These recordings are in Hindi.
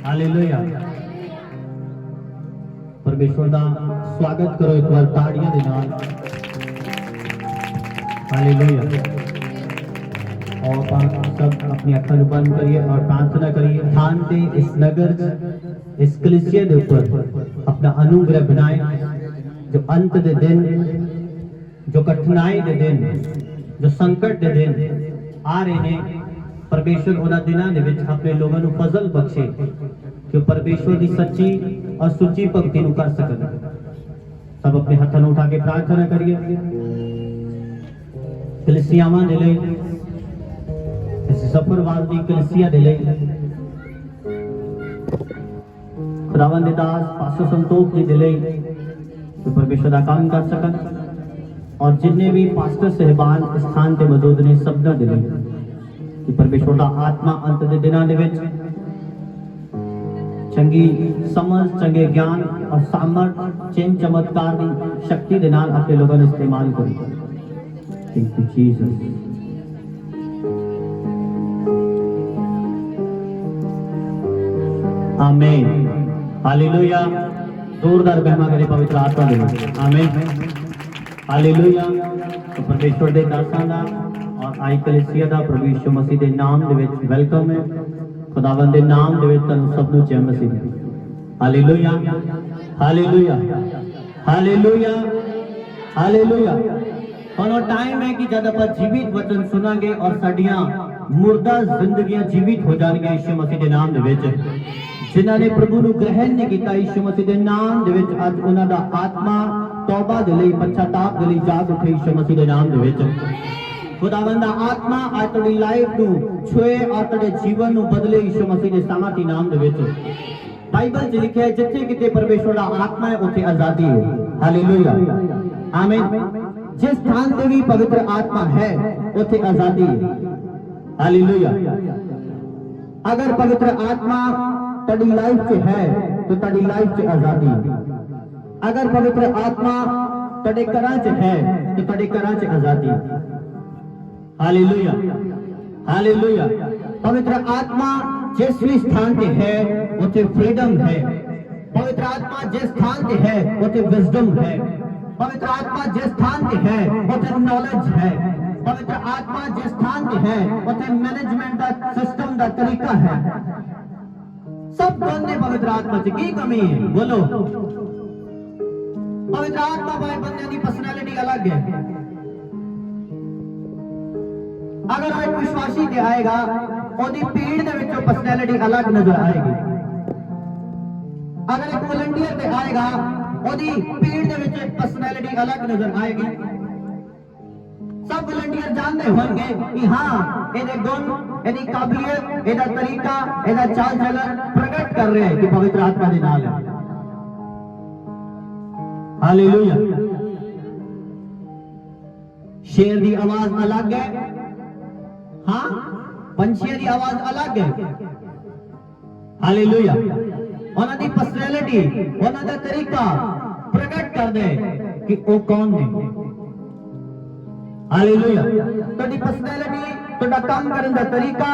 हालेलुया। परमेश्वर का स्वागत करो एक बार ताड़ियां दे नाल। हालेलुया। और सब अपनी अखां नूं बंद करिए और प्रार्थना करिए। थान ते इस नगर इस कलीसिया दे ऊपर अपना अनुग्रह बनाए। जो अंत दे दिन, जो कठिनाई दे दिन, जो संकट दे दिन आ रहे ने, परमेश्वर उन्होंने दिनों दे विच अपने लोगों को फजल बख्शे कि परमेश्वर की सच्ची और सुची भक्ति नूं कर सकन। सब अपने हाथों नूं उठा के प्रार्थना करिए। कलीसियावां दे लई, इस सफरवाल दी कलीसिया दे लई खुदावंद दे दास पास्टर संतोष जी दे लई कि परमेश्वर दा काम कर सकन। और जिन्ने भी पास्टर साहिबान इस स्थान ते मौजूद ने, सबना दे लई कि परमेश्वर का आत्मा अंत के दिनों के विच चंगी समझ, चंगे ज्ञान और सामर्थ, चिन्ह चमत्कार की शक्ति के नाल अपने लोगों ने इस्तेमाल करी। Thank you Jesus. आमीन। हालेलुया। जोरदार महिमा करे पवित्र आत्मा दे। आमीन। हालेलुया। तो परमेश्वर के दासां दा और आई कलीसिया दा प्रभु यीशु मसीह के नाम दे विच वेलकम है। खुदावंद दे नाम दे विच तुहानू सब नूं जय मसीह दी। हालेलुया। हालेलुया। हालेलुया। हालेलुया। हुण टाइम है कि जब आप जीवित वचन सुनांगे और साडियां मुर्दा जिंदगियां जीवित हो जाएंगे यीशु मसीह के नाम दे विच। जिन्हां ने प्रभु नूं ग्रहण नहीं किया यीशु मसीह के नाम दे विच, अज उन्हां दा आत्मा तौबा दे लई, पश्चाताप दे लई जाग उठे यीशु मसीह के नाम दे विच। खुदावंद दा आत्मा आज तेरी लाइफ नू छुए और तेरे जीवन नू बदले यीशु मसीह के सामर्थी नाम दे विच। बाइबल च लिखिया है जिथे किते परमेश्वर दा आत्मा है उथे आजादी है। हालेलुया। आमीन। जिस स्थान पे भी पवित्र आत्मा है उथे आजादी है। हालेलुया। अगर पवित्र आत्मा तेरी लाइफ च है तो तेरी लाइफ च आजादी है। अगर पवित्र आत्मा तेरे घरां च है तो तेरे घरां च आजादी है। हालेलुया। हालेलुया। पवित्र आत्मा जिस भी स्थान पे है उसे फ्रीडम है। पवित्र आत्मा जिस स्थान पे है उसे विजडम है। पवित्र आत्मा जिस स्थान पे है उसे नॉलेज है। पवित्र आत्मा जिस स्थान पे है उसे मैनेजमेंट का सिस्टम का तरीका है। सब बंदे पवित्र आत्मा च की कमी है बोलो। पवित्र आत्मा वाले बंदे की पर्सनैलिटी अलग है। अगर वो एक विश्वासी के आएगा ओदी भीड़ दे विचों पर्सनैलिटी अलग नजर आएगी। अगर एक वॉलंटियर ते आएगा ओदी भीड़ दे विच एक पर्सनैलिटी अलग नजर आएगी। सब वॉलंटियर जानते होंगे कि हाँ इहदे गुण, इहदी काबिलियत, इहदा तरीका, इहदा चाल चलन प्रकट कर रहे हैं कि पवित्र आत्मा दे नाल है। हालेलुया। शेर की आवाज अलग है, हाँ पंछियों की आवाज अलग है। हालेलुया। उन्हां दी पर्सनैलिटी, उन्हां दा तरीका प्रकट कर दे कि वो कौन है। हालेलुया। तुहाडी पर्सनैलिटी, तुहाडा काम करन दा तरीका,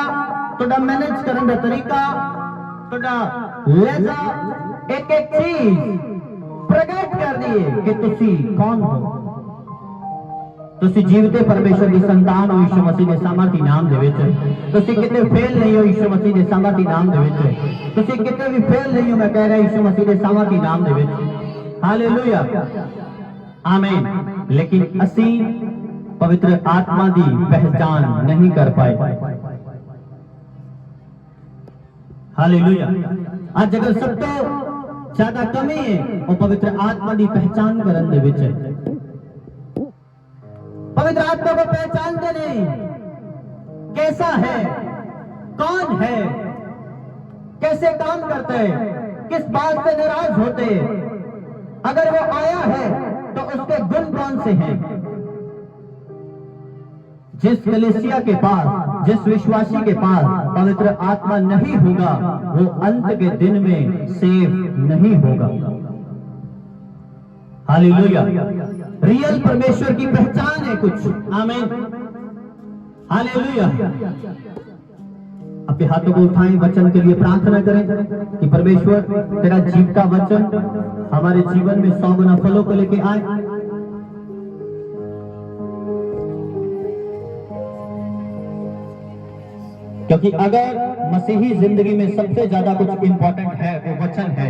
तुहाडा मैनेज करन दा तरीका, तुहाडा लहजा, एक एक चीज प्रकट कर दी है कि तुसी कौन हो। तुसी जीवते परमेश्वर की संतान हो यीशु मसीह के सामर्थी नाम दे विच। तुसी किते फेल नहीं हो यीशु मसीह के सामर्थी नाम दे विच। तुसी किते भी फेल नहीं हो, मैं कह रहा यीशु मसीह के सामर्थी नाम दे विच। हालेलुया। आमीन। लेकिन असी पवित्र आत्मा की पहचान नहीं कर पाए। हालेलुया। आज अगर सब तो ज्यादा कमी है वो पवित्र आत्मा की पहचान करने दे विच है। पवित्र आत्मा को पहचानते नहीं, कैसा है, कौन है, कैसे काम करते हैं, किस बात से नाराज होते हैं, अगर वो आया है तो उसके गुण कौन से हैं। जिस कलीसिया के पास, जिस विश्वासी के पास पवित्र आत्मा नहीं होगा वो अंत के दिन में सेफ नहीं होगा। हालेलुया। रियल परमेश्वर की पहचान है कुछ। आमीन। हालेलुया। अपने हाथों को उठाएं, वचन के लिए प्रार्थना करें कि परमेश्वर तेरा जीवता वचन हमारे जीवन में 100 गुना फलों को लेके आए। क्योंकि अगर मसीही जिंदगी में सबसे ज्यादा कुछ इंपॉर्टेंट है वो वचन है।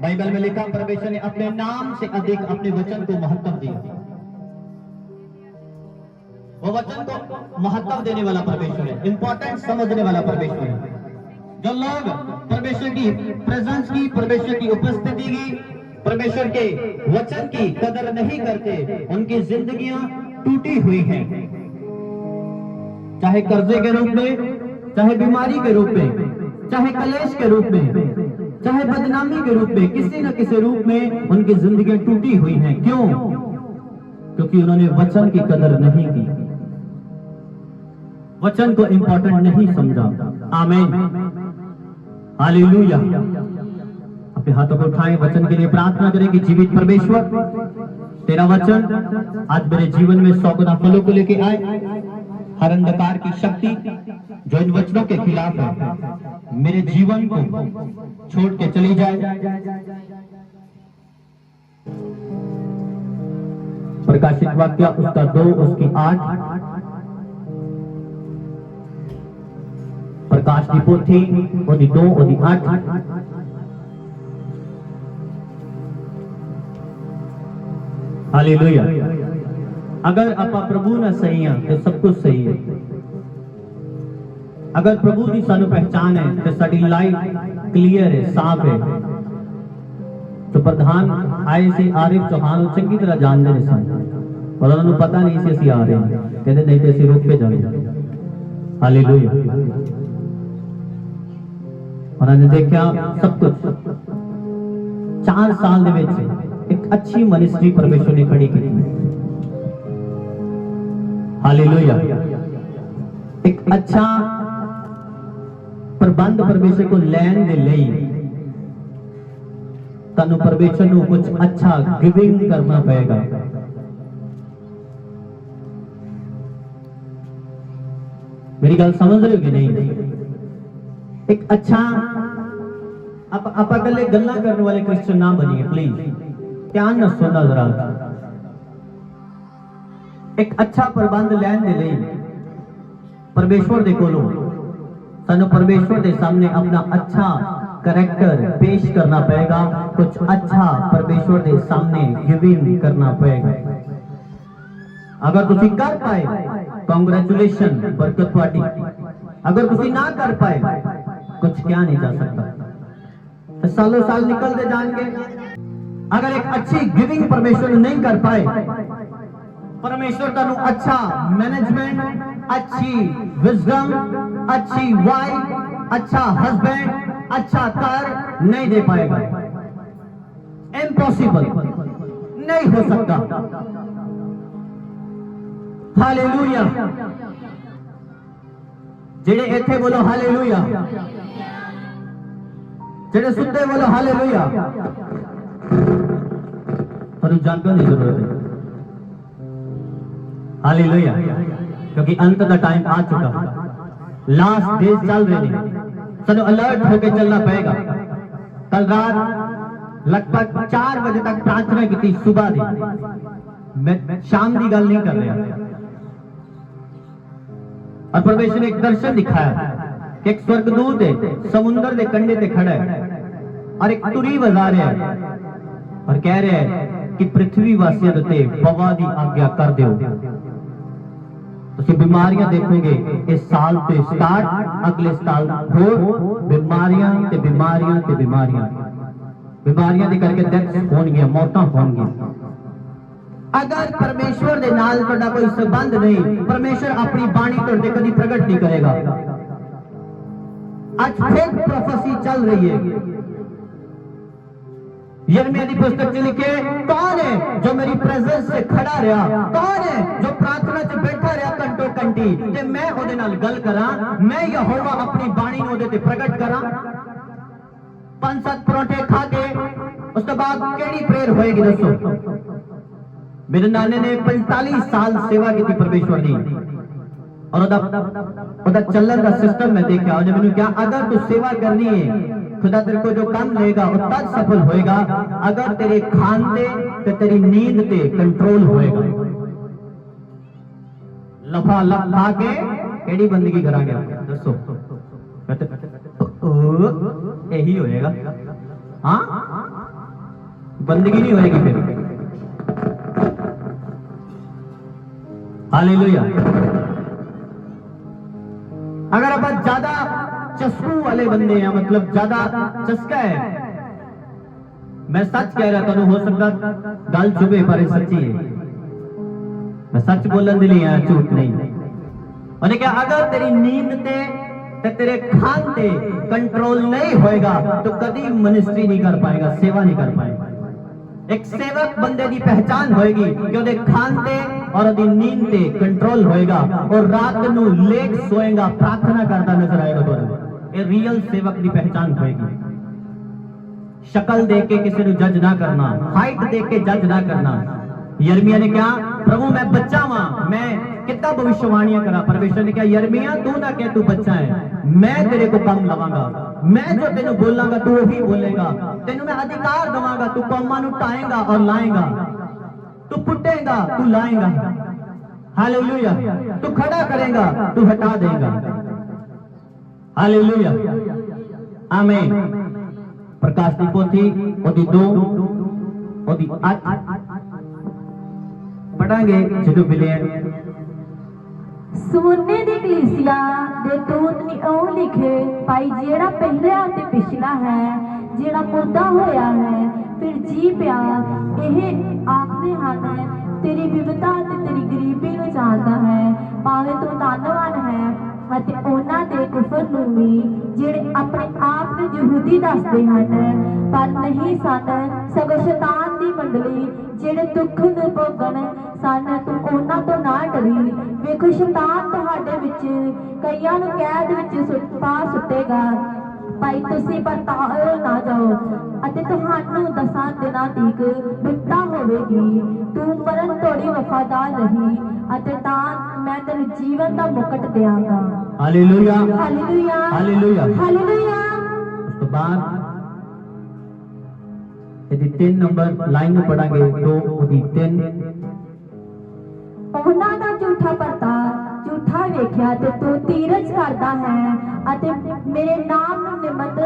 बाइबल में लिखा परमेश्वर ने अपने नाम से अधिक अपने वचन को महत्व दिया। वो वचन को महत्व देने वाला परमेश्वर है, इंपॉर्टेंट समझने वाला परमेश्वर है। जो लोग परमेश्वर की प्रेजेंस की, परमेश्वर की उपस्थिति की, परमेश्वर के वचन की कदर नहीं करते, उनकी जिंदगियां टूटी हुई हैं। चाहे कर्जे के रूप में, चाहे बीमारी के रूप में, चाहे कलेश के रूप में, चाहे बदनामी के रूप में, किसी न किसी रूप में उनकी जिंदगी टूटी हुई हैं। क्यों? क्योंकि उन्होंने वचन की कदर नहीं की, वचन को इंपॉर्टेंट नहीं समझा। आमीन, हालेलुया। अपने हाथों को उठाएं, वचन के लिए प्रार्थना करें कि जीवित परमेश्वर तेरा वचन आज मेरे जीवन में 100 गुना फलों को लेके आए। हर अंधकार की शक्ति जो इन वचनों के खिलाफ है, मेरे जीवन को छोड़ के चली जाए। प्रकाशित वाक्य उसका 2 उसकी 8, प्रकाश की पोथी ओदी 2 ओदी 8। हालेलुया। अगर आपा प्रभु ना सही है तो सब कुछ सही है। अगर प्रभु की सानू पहचान है तो साडी लाइफ क्लियर है, साफ है। तो प्रधान आए सी आरिफ चौहान चंगी तरह जानते ने सन, पर उन्होंने पता नहीं सी ਅਸੀਂ आ रहे हैं, कहते नहीं तो ਅਸੀਂ रुक के जाएंगे। हालेलुया। उन्होंने देखा सब कुछ 4 साल दे विच एक अच्छी मिनिस्ट्री परमेश्वर ने खड़ी की। हालेलुया। एक अच्छा प्रबंध परमेश्वर को लैन दे लई तनु परमेश्वर को कुछ अच्छा गिविंग करना पड़ेगा। मेरी गल समझ रहे हो कि नहीं? एक अच्छा आप गले गल्ला करने वाले क्रिश्चियन ना बनिए प्लीज, ध्यान न सुनना जरा। एक अच्छा प्रबंध लैन दे लई परमेश्वर दे कोलों सानू परमेश्वर के सामने अपना अच्छा करैक्टर पेश करना पड़ेगा, कुछ अच्छा परमेश्वर के सामने गिविंग करना पड़ेगा। अगर तुसी कर पाए कांग्रेचुलेशन, बरकत पार्टी। अगर तुसी ना कर पाए कुछ क्या नहीं जा सकता, तो सालों साल निकलते जाएंगे। अगर एक अच्छी गिविंग परमेश्वर नहीं कर पाए, परमेश्वर तनु अच्छा मैनेजमेंट, अच्छी विजडम, अच्छी वाइफ, अच्छा हस्बैंड, अच्छा कार नहीं दे पाएगा। इम्पॉसिबल, नहीं हो सकता। हालेलुया। जेड़े इथे बोलो हालेलुया, जेड़े सुनते बोलो हालेलुया। पर जानकर नहीं जरूरत है। हालेलुया। क्योंकि अंत का टाइम आ चुका, लास्ट डेज चल रहे हैं, चलो अलर्ट होकर चलना पड़ेगा। कल रात लगभग 4 बजे तक प्रार्थना की थी, सुबह दी। मैं शाम की गल नहीं कर रहा। और परमेश्वर ने एक दर्शन दिखाया कि एक स्वर्गदूत है समुद्र के कंढे पे खड़ा है और एक तुरी बजा रहा है और कह रहा है कि पृथ्वी वासियों ते बवा दी आज्ञा कर दो। तुसी बीमारियां देखोगे इस साल से स्टार्ट, अगले साल होर बीमारियां ते बीमारियां ते बीमारियां बीमारियां दे करके डेथ होणगी, मौतां होणगी। अगर परमेश्वर दे नाल तुहाडा कोई संबंध नहीं, परमेश्वर अपनी बाणी तुहाडे कदी प्रगट नहीं करेगा। आज फेक प्रोफेसी चल रही है। यिर्मयाह की पुस्तक च लिखे, कौन है जो मेरी प्रेजेंस से खड़ा रहा, कौन है जो प्रार्थना च बैठा रहा घंटों घंटी ते मैं ओदे नाल गल करा, मैं यहोवा अपनी बाणी नूं ओदे ते प्रगट करा। 5-7 परोठे खा के उस तो बाद केड़ी प्रेयर होएगी दसो? मेरे नाने ने 45 साल सेवा की थी परमेश्वर की। और ਉਹਦਾ ਚੱਲਣ ਦਾ ਸਿਸਟਮ ਮੈਂ ਦੇਖਿਆ ਉਹਨੇ ਮੈਨੂੰ ਕਿਹਾ अगर तू सेवा करनी है खुदा तेरे को जो काम लेगा वो तब सफल होएगा अगर तेरे खाने ते तेरी नींद ते कंट्रोल होएगा। लफा लफ खा के केड़ी बंदगी करांगे दसो यही होएगा। हाँ बंदगी नहीं होएगी फिर। हालेलुया। अगर आप ज्यादा चस्कू वाले बंदे हैं मतलब ज्यादा चस्का है, मैं सच कह रहा था हो सकता गल चुभे पर सच्ची है, मैं सच बोलन दे लिए झूठ नहीं। उन्हें क्या अगर तेरी नींद ते तेरे खान ते कंट्रोल नहीं होएगा तो कभी मिनिस्ट्री नहीं कर पाएगा, सेवा नहीं कर पाएगा। एक सेवक बंदे की पहचान होएगी कि ਉਹਦੇ खान ते और ਉਹਦੀ नींद ते कंट्रोल होएगा और रात नू लेट सोएगा, प्रार्थना करता नजर आएगा। तो ये रियल सेवक की पहचान होएगी। शक्ल देख के किसी को जज ना करना, हाइट देख के जज ना करना। यिर्मयाह ने कहा प्रभु मैं बच्चा हां, मैं कितना भविष्यवाणियां करा। परमेश्वर ने कहा यिर्मयाह तू ना कह तू बच्चा है, मैं तेरे को कम लवांगा, मैं जो तेनू बोलांगा तू वही बोलेगा, तेनू मैं अधिकार दवांगा, तू कौमां नू टाएगा और लाएगा, तू पुटेगा तू लाएगा। हालेलुया। तू खड़ा करेगा तू हटा देगा। हालेलुया आमीन। प्रकाश की पोथी ओदी 2 ओदी 8 पढ़ांगे जो मिले। सुमरने दी कलीसिया दे दूत ने ओ लिखे भाई जेड़ा पहला ते पिछला है, जेड़ा मुर्दा होया है फिर जी पिया, एह आखदे हन तेरी विपदा ते तेरी गरीबी नूं जानदा है, भावें तू धनवान है ਅਤੇ ਉਹਨਾਂ ਦੇ ਕੁਫਰ ਨੂੰ ਵੀ ਜਿਹੜੇ ਆਪਣੇ ਆਪ ਨੂੰ ਯਹੂਦੀ ਦੱਸਦੇ ਹਨ ਪਰ ਨਹੀਂ ਸਨ, ਸਗੋਂ ਸ਼ੈਤਾਨ ਦੀ ਮੰਡਲੀ ਜਿਹੜੇ ਦੁੱਖ ਨੂੰ ਭੋਗਣ ਸਨ, ਤੂੰ ਉਹਨਾਂ ਤੋਂ ਨਾ ਡਰੀ। ਵੇਖੋ ਸ਼ੈਤਾਨ ਤੁਹਾਡੇ ਵਿੱਚ ਕਈਆਂ ਨੂੰ ਕੈਦ ਵਿੱਚ ਪਾ ਸੁੱਟੇਗਾ, ਭਾਈ ਤੁਸੀਂ ਪਰਤਾਓ ਨਾ ਜਾਓ ਅਤੇ ਤੁਹਾਨੂੰ 10 ਦਿਨਾਂ ਤੀਕ ਵਿਪਤਾ ਹੋਵੇਗੀ। ਤੂੰ ਮਰਨ ਤੋੜੀ ਵਫਾਦਾਰ ਰਹੀ ਅਤੇ ਤਾਂ मैं तेरे जीवन का मुकुट देंगा। Hallelujah hallelujah hallelujah hallelujah. उसके बाद यदि 3 नंबर लाइन में पढ़ांगे तो ओदी 3 ਉਹਨਾਂ ਦਾ ਝੂਠਾ ਪਰਤਾ ਝੂਠਾ ਵੇਖਿਆ ਤੇ ਤੂੰ ਤੀਰਜ ਕਰਦਾ ਹੈ ਅਤੇ ਮੇਰੇ ਨਾਮ ਨੂੰ ਨਿਮਤ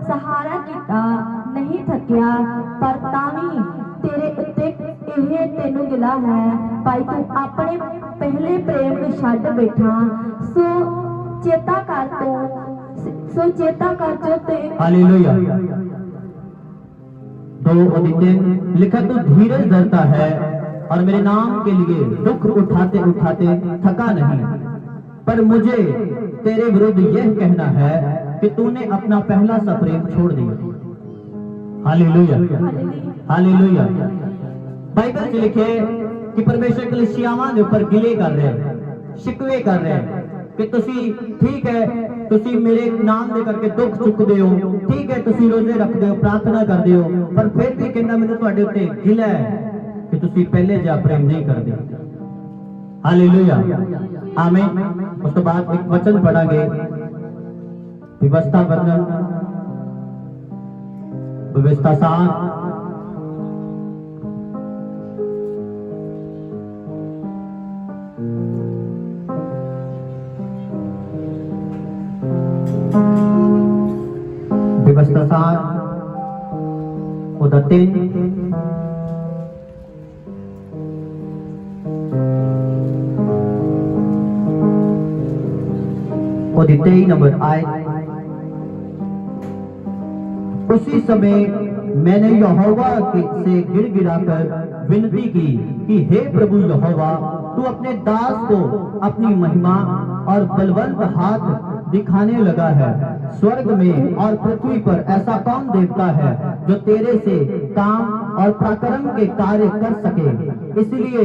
ਸਹਾਰਾ ਕੀਤਾ, ਨਹੀਂ ਥੱਕਿਆ ਪਰ ਤਾਂ ਵੀ ਤੇਰੇ ਉੱਤੇ ਇਹ ਤੈਨੂੰ ਗਿਲਾ ਹੈ, ਭਾਈ ਤੂੰ ਆਪਣੇ ਪਹਿਲੇ ਪ੍ਰੇਮ ਨੂੰ ਛੱਡ ਬੈਠਾ। ਸੋ ਚੇਤਾ ਕਰ ਜੋ ਤੇ हालेलुया। 2 ओदी 3 लिखा तू धीरज धरता है और मेरे नाम के लिए दुख उठाते उठाते थका नहीं, पर मुझे तेरे विरुद्ध यह कहना है कि तूने अपना पहला सा प्रेम छोड़ दिया। Hallelujah hallelujah. बाइबल में लिखे कि परमेश्वर कलीसियावां के ऊपर गिले कर रहे हैं, शिकवे कर रहे हैं कि तुसी ठीक है तुसी मेरे नाम दे करके दुख चुकदे हो, ठीक है तुसी रोजे रखदे हो, प्रार्थना करदे हो, पर फिर भी कहना मैनूं तुहाडे उत्ते गिला है कि तुसी पहले जा प्रेम नहीं करदे। हालेलुया आमीन। उस तो बाद एक वचन पढ़ांगे व्यवस्था वर्णन व्यवस्था सार व्यवस्था सार ओदा 3 ओदी 23 नंबर आए। उसी समय मैंने यहोवा से गिड़गिड़ाकर विनती की कि हे प्रभु यहोवा तू अपने दास को अपनी महिमा और बलवंत हाथ दिखाने लगा है। स्वर्ग में और पृथ्वी पर ऐसा कौन देवता है जो तेरे से काम और पराक्रम के कार्य कर सके। इसलिए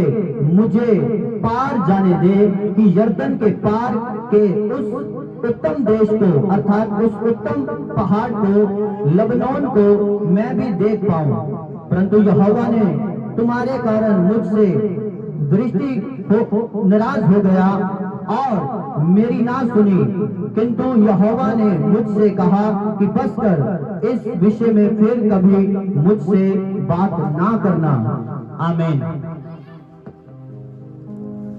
मुझे पार जाने दे कि यर्दन के पार के उस उत्तम देश को अर्थात उस उत्तम पहाड़ को लबनोन को मैं भी देख पाऊं। परंतु यहोवा ने तुम्हारे कारण मुझसे दृष्टि नाराज हो गया और मेरी ना सुनी, किंतु यहोवा ने मुझसे कहा कि बस कर, इस विषय में फिर कभी मुझसे बात ना करना। आमीन,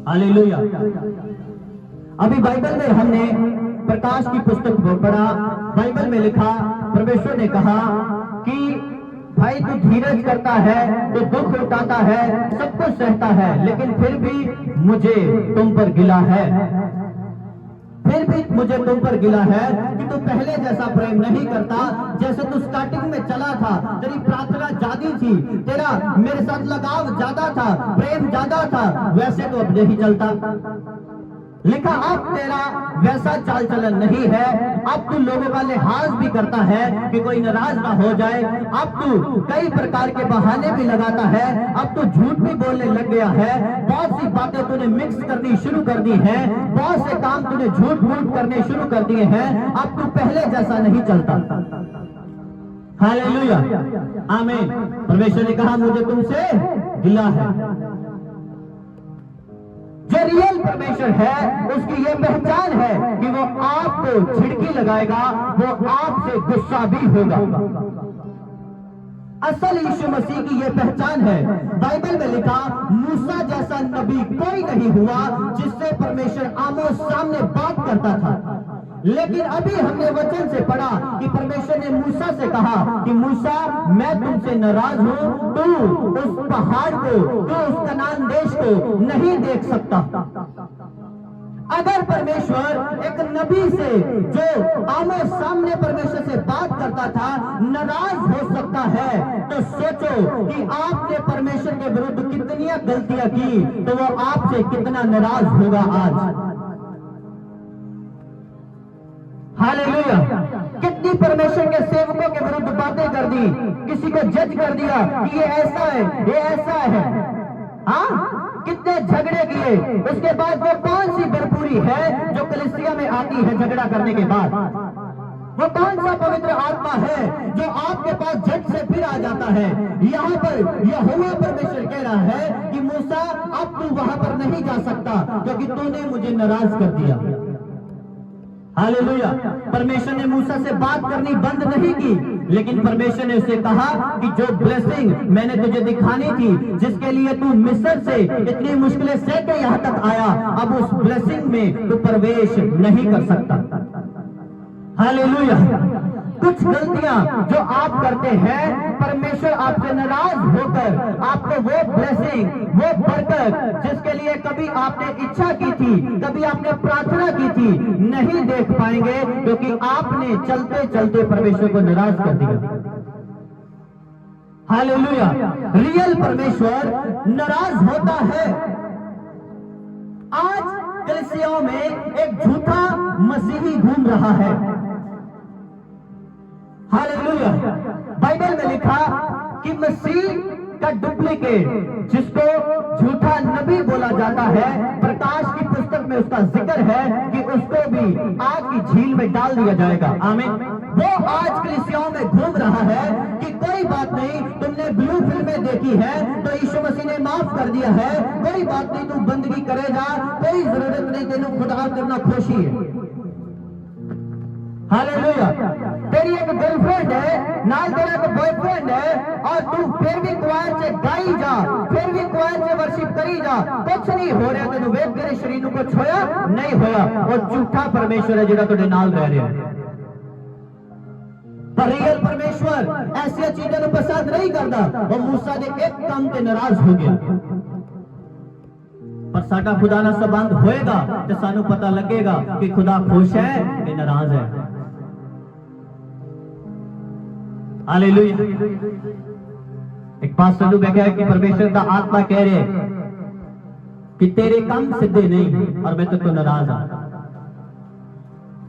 हालेलुया। अभी बाइबल में हमने प्रकाश की पुस्तक पढ़ा। बाइबल में लिखा, परमेश्वर ने कहा कि भाई तू धीरज करता है, तो दुख उठाता है, सब कुछ सहता है, लेकिन फिर भी मुझे तुम पर गिला है, फिर भी मुझे तुम पर गिला है कि तू पहले जैसा प्रेम नहीं करता। जैसे तू स्टार्टिंग में चला था, तेरी प्रार्थना ज्यादा थी, तेरा मेरे साथ लगाव ज्यादा था, प्रेम ज्यादा था, वैसे तो अब नहीं चलता। लिखा अब तेरा वैसा चाल चलन नहीं है, अब तू लोगों का लिहाज भी करता है कि कोई नाराज ना हो जाए, अब तू कई प्रकार के बहाने भी लगाता है, अब तू झूठ भी बोलने लग गया है, बहुत सी बातें तूने मिक्स करनी शुरू कर दी है, बहुत से काम तूने झूठ मूठ करने शुरू कर दिए हैं, अब तू पहले जैसा नहीं चलता। हालेलुया, आमीन। परमेश्वर ने कहा मुझे तुमसे गिला है। जो रियल परमेश्वर है उसकी ये पहचान है कि वो आपको झिड़की लगाएगा, वो आपसे गुस्सा भी होगा। असल यीशु मसीह की ये पहचान है। बाइबल में लिखा, मूसा जैसा नबी कोई नहीं हुआ जिससे परमेश्वर आमो सामने बात करता था, लेकिन अभी हमने वचन से पढ़ा कि परमेश्वर ने मूसा से कहा कि मूसा मैं तुमसे नाराज हूं, तू उस पहाड़ को, तू उस कनान देश को नहीं देख सकता। अगर परमेश्वर एक नबी से जो आमो सामने परमेश्वर से बात करता था नाराज हो सकता है, तो सोचो कि आपने परमेश्वर के विरुद्ध कितनी गलतियां की, तो वो आपसे कितना नाराज होगा आज। हालेलुया। कितनी परमेश्वर के सेवकों के विरुद्ध बातें कर दी, किसी को जज कर दिया कि ये ऐसा है, ये ऐसा है, हाँ, कितने झगड़े किए। उसके बाद वो कौन सी भरपूरी है जो कलीसिया में आती है झगड़ा करने के बाद? वो कौन सा पवित्र आत्मा है जो आपके पास झट से फिर आ जाता है? यहाँ पर यहोवा परमेश्वर कह रहा है कि मूसा अब तू वहां पर नहीं जा सकता क्योंकि तूने मुझे नाराज कर दिया। हालेलुया। परमेश्वर ने मूसा से बात करनी बंद नहीं की, लेकिन परमेश्वर ने उसे कहा कि जो ब्लेसिंग मैंने तुझे दिखानी थी, जिसके लिए तू मिस्र से इतनी मुश्किलें सह के यहाँ तक आया, अब उस ब्लेसिंग में तू प्रवेश नहीं कर सकता। हालेलुया। कुछ गलतियां जो आप करते हैं, परमेश्वर आपसे नाराज होकर आपको वो ब्लेसिंग, वो बरकत जिसके लिए कभी आपने इच्छा की थी, कभी आपने प्रार्थना की थी, नहीं देख पाएंगे क्योंकि आपने चलते चलते परमेश्वर को नाराज कर दिया। हालेलुया। रियल परमेश्वर नाराज होता है। आज कलीसियाओं में एक झूठा मसीही घूम रहा है। हालेलुया। बाइबल में लिखा कि मसीह का डुप्लीकेट, जिसको झूठा नबी बोला जाता है, प्रकाश की पुस्तक में उसका जिक्र है कि उसको भी आग की झील में डाल दिया जाएगा। आमीन। वो आज कलीसियाओं में घूम रहा है कि कोई बात नहीं, तुमने ब्लू फिल्में देखी है तो यीशु मसीह ने माफ कर दिया है, कोई बात नहीं, तू बंदगी करेगा, कोई जरूरत नहीं, तेनू खुदा करना खुशी है। हालेलुया। तेरी एक गर्लफ्रेंड है, नाल तेरा एक बॉयफ्रेंड है, और तू फिर भी क्वायर से गाई जा, फिर भी क्वायर से वर्शिप करी जा, कुछ नहीं हो रहा। तेन वेख तेरे शरीर को छोया नहीं होया, और झूठा परमेश्वर है जिहड़ा तुहाडे नाल रह रहा है। पर रियल परमेश्वर ऐसी चीजों को पसंद नहीं करता। वो मूसा ने एक काम ते नाराज हो गया, पर साडा खुदा नाल संबंध होएगा तो सानू पता लगेगा कि खुदा खुश है कि नाराज है। हालेलुया। एक पास्टर ने कहा कि परमेश्वर का आत्मा कह रहे कि तेरे काम सीधे नहीं और मैं तो नाराज हाँ।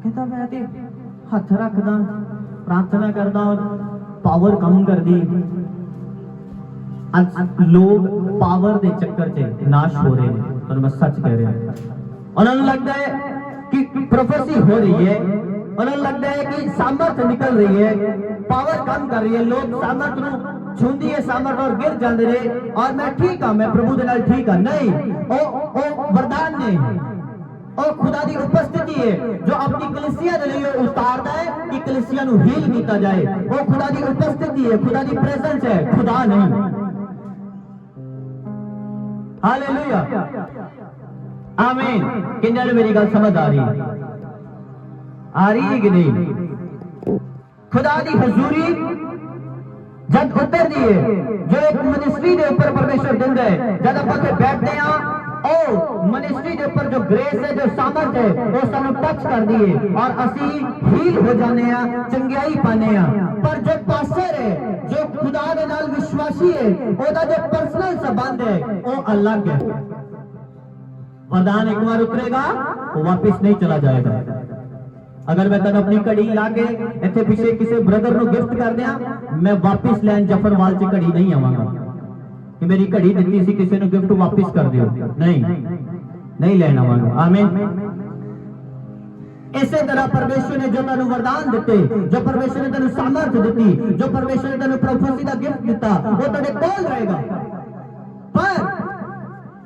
कहता मैं हथ रखदा, प्रार्थना करदा और पावर कम कर दी। आज लोग पावर के चक्कर से नाश हो रहे हैं, और मैं सच कह रहा हूं। उन्हें लगता है कि प्रोफेसी हो रही है, उन्हें लगता है कि सामर्थ निकल रही है, पावर कम कर रही है, लोग सामर्थ को छूंदी है सामर्थ और गिर जाते रहे, और मैं ठीक हाँ, मैं प्रभु के नाल ठीक हाँ। नहीं, ओ वरदान नहीं, और खुदा दी उपस्थिति है जो अपनी कलीसिया दे लिए उतारता है कि कलीसिया नु हील कीता जाए। वो खुदा दी उपस्थिति है, खुदा दी प्रेजेंस है, खुदा नहीं। हालेलुया, आमीन। किन्ने मेरी गल समझ आ रही है? आ रही है कि नहीं? खुदा दी हजूरी जब उतर दी है, जो एक मिनिस्ट्री के ऊपर परमेश्वर दिंदा है, जब आप उत्थे बैठते हैं और मिनिस्ट्री के ऊपर जो ग्रेस है, जो सामर्थ है, वो सानू टच कर दी है और असी हील हो जाने हैं, चंगियाई पाने हैं। पर जो पास्टर है, जो खुदा दे नाल विश्वासी है, ओदा जो पर्सनल संबंध है वो अलग है। वरदान एक बार उतरेगा वो वापस नहीं चला जाएगा। अगर मैं तेन अपनी घड़ी ला के इतने पिछले किसी ब्रदर को गिफ्ट कर दिया, मैं वापिस लैन जफरवाल च घड़ी नहीं आवांगा कि मेरी घड़ी दी सी किसी ने गिफ्ट वापिस कर दियो, नहीं लैन आवांगा। आमीन। इसे तरह परमेश्वर ने जो तेन वरदान दिते, जो परमेश्वर ने तेन सामर्थ दी, जो परमेश्वर ने तेन प्रोफेसी का गिफ्ट दिता, वो तेरे कोल रहेगा। पर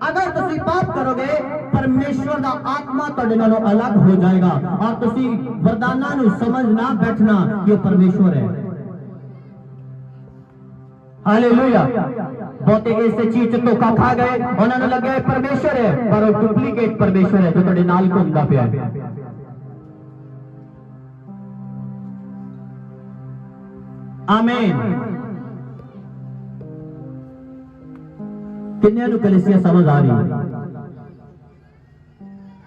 अगर तुसी पाप करोगे, परमेश्वर का आत्मा तुहाडे नालों अलग हो जाएगा और तुसी वरदानां नूं समझ ना बैठना कि वो परमेश्वर है। हालेलुया। बहुते इस चीज च धोखा खा गए, उन्होंने लगे परमेश्वर है, पर वो डुप्लीकेट परमेश्वर है जो तुहाडे नाल घूमदा पिया है। आमीन। किन्ने नूं कलीसिया समझ आ रही है?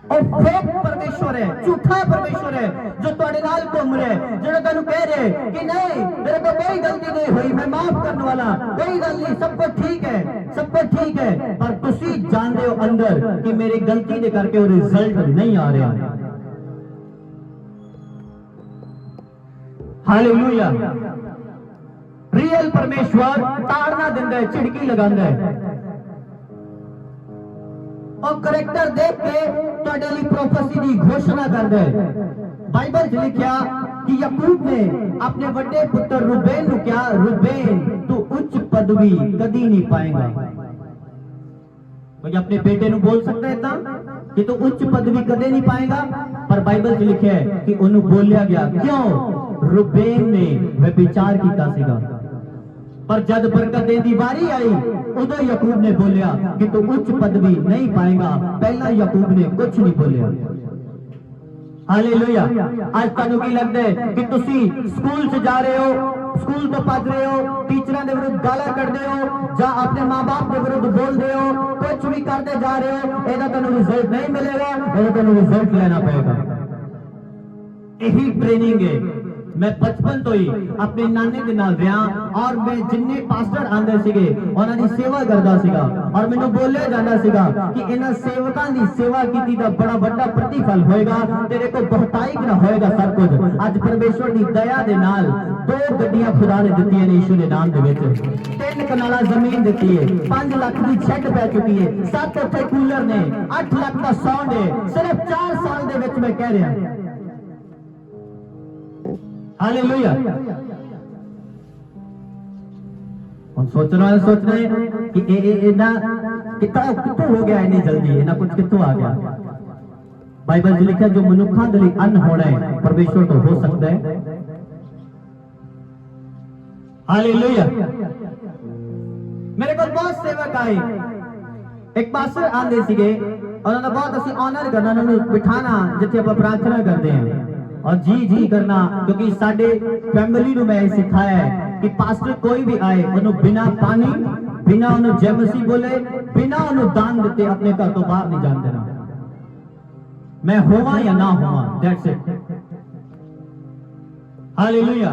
और फेक परमेश्वर है, झूठा परमेश्वर है जो तुहाडे नाल घूम रहा है, जो तेनू कह रहे कि नहीं मेरे को कोई गलती नहीं हुई, मैं माफ करने वाला, कोई गल नहीं, सब कुछ ठीक है, सब कुछ ठीक है। पर तुसी जानते हो अंदर कि मेरी गलती दे करके वो रिजल्ट नहीं आ रहा। हालेलुया। रियल परमेश्वर ताड़ना दिंदा है, चिड़की लगांदा है और करेक्टर देख के तुहाडे लई प्रोफेसी की घोषणा करदा है। बाइबल च लिखा कि याकूब ने अपने बड़े पुत्र रूबेन को कहा, रूबेन तू उच्च पदवी कदी नहीं पाएगा। कोई अपने बेटे को बोल सकता है इतना कि तू उच्च पदवी कदे नहीं पाएगा? पर बाइबल च लिखा है कि उन्हें बोलिया गया, क्यों? रूबेन ने व्यभिचार किया सीगा। पर जब बरकत दी बारी आई, उदो याकूब ने बोलिया कि तू उच्च पदवी नहीं पाएगा। पहला याकूब ने कुछ नहीं बोलिया। हालेलुया। आज तुहानू की लगता है कि तुसी स्कूल से जा रहे हो, स्कूल तो पढ़ रहे हो, टीचर के विरुद्ध गाला कढ़ते हो, या अपने माँ बाप के विरुद्ध बोलते हो, कुछ भी करते जा रहे हो, ਇਹਦਾ तुहानू रिजल्ट नहीं मिलेगा, ਇਹਦਾ तुहानू रिजल्ट लेना पड़ेगा। यही ट्रेनिंग है। मैं बचपन तो ही अपने नाने के नाल रहा और मैं जिन्ने पास्टर आंदे सीगे उन्हां दी सेवा करदा सीगा और मैनू बोलिया जांदा सीगा कि इन्हां सेवकां दी सेवा कीती दा बड़ा बड़ा प्रतिफल होएगा, तेरे को बहुतायत ना होएगा सब कुछ। आज परमेश्वर दी दया दे नाल 2 गड्डियां खुदा ने दित्तियां ने यीशु दे नाम दे विच, 3 कनाला जमीन दित्ती है, 5 लाख दी छत पै चुकी है, 7 उत्थे कूलर ने, 8 लाख दा साउंड है, सिर्फ 4 साल दे विच मैं कह रहा। हालेलुया। हम सोच रहे कि कितना हो गया इतनी जल्दी, इतना कुछ कितों आ गया। बाइबल में लिखा जो मनुखा दे लिए अन्न होना है, परमेश्वर तो हो सकता है। हालेलुया। मेरे को बहुत सेवक आए, एक पास्टर आंदे सीगे और उन्होंने बहुत असी ऑनर करना, उन्होंने बिठाना जिथे आप प्रार्थना करते हैं और जी जी करना, क्योंकि साडे फैमिली में मैं सिखाया है कि पास्टर कोई भी आए उन्हें बिना पानी, बिना उन्हें जय मसीह बोले, बिना उन्हें दान देते अपने घर तो बाहर नहीं जान देना। मैं होवा या ना होवा, दैट्स इट। हालेलुया।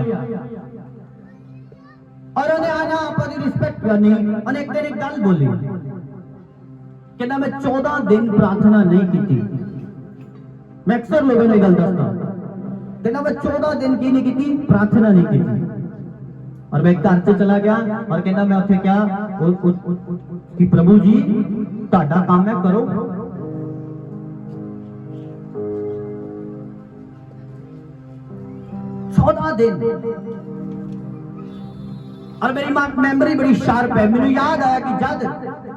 और उन्हें आना अपनी रिस्पेक्ट करनी। और एक दिन एक गल बोली कहना मैं 14 दिन प्रार्थना नहीं की। मैं अक्सर लोगों ने गल दसता कहना मैं 14 दिन की नहीं की, प्रार्थना नहीं की। और मैं घर से चला गया और कहना मैं उसे क्या कि प्रभु जी ताड़ा काम है करो। और मेरी मैमरी बड़ी शार्प है। मैनू याद आया कि जब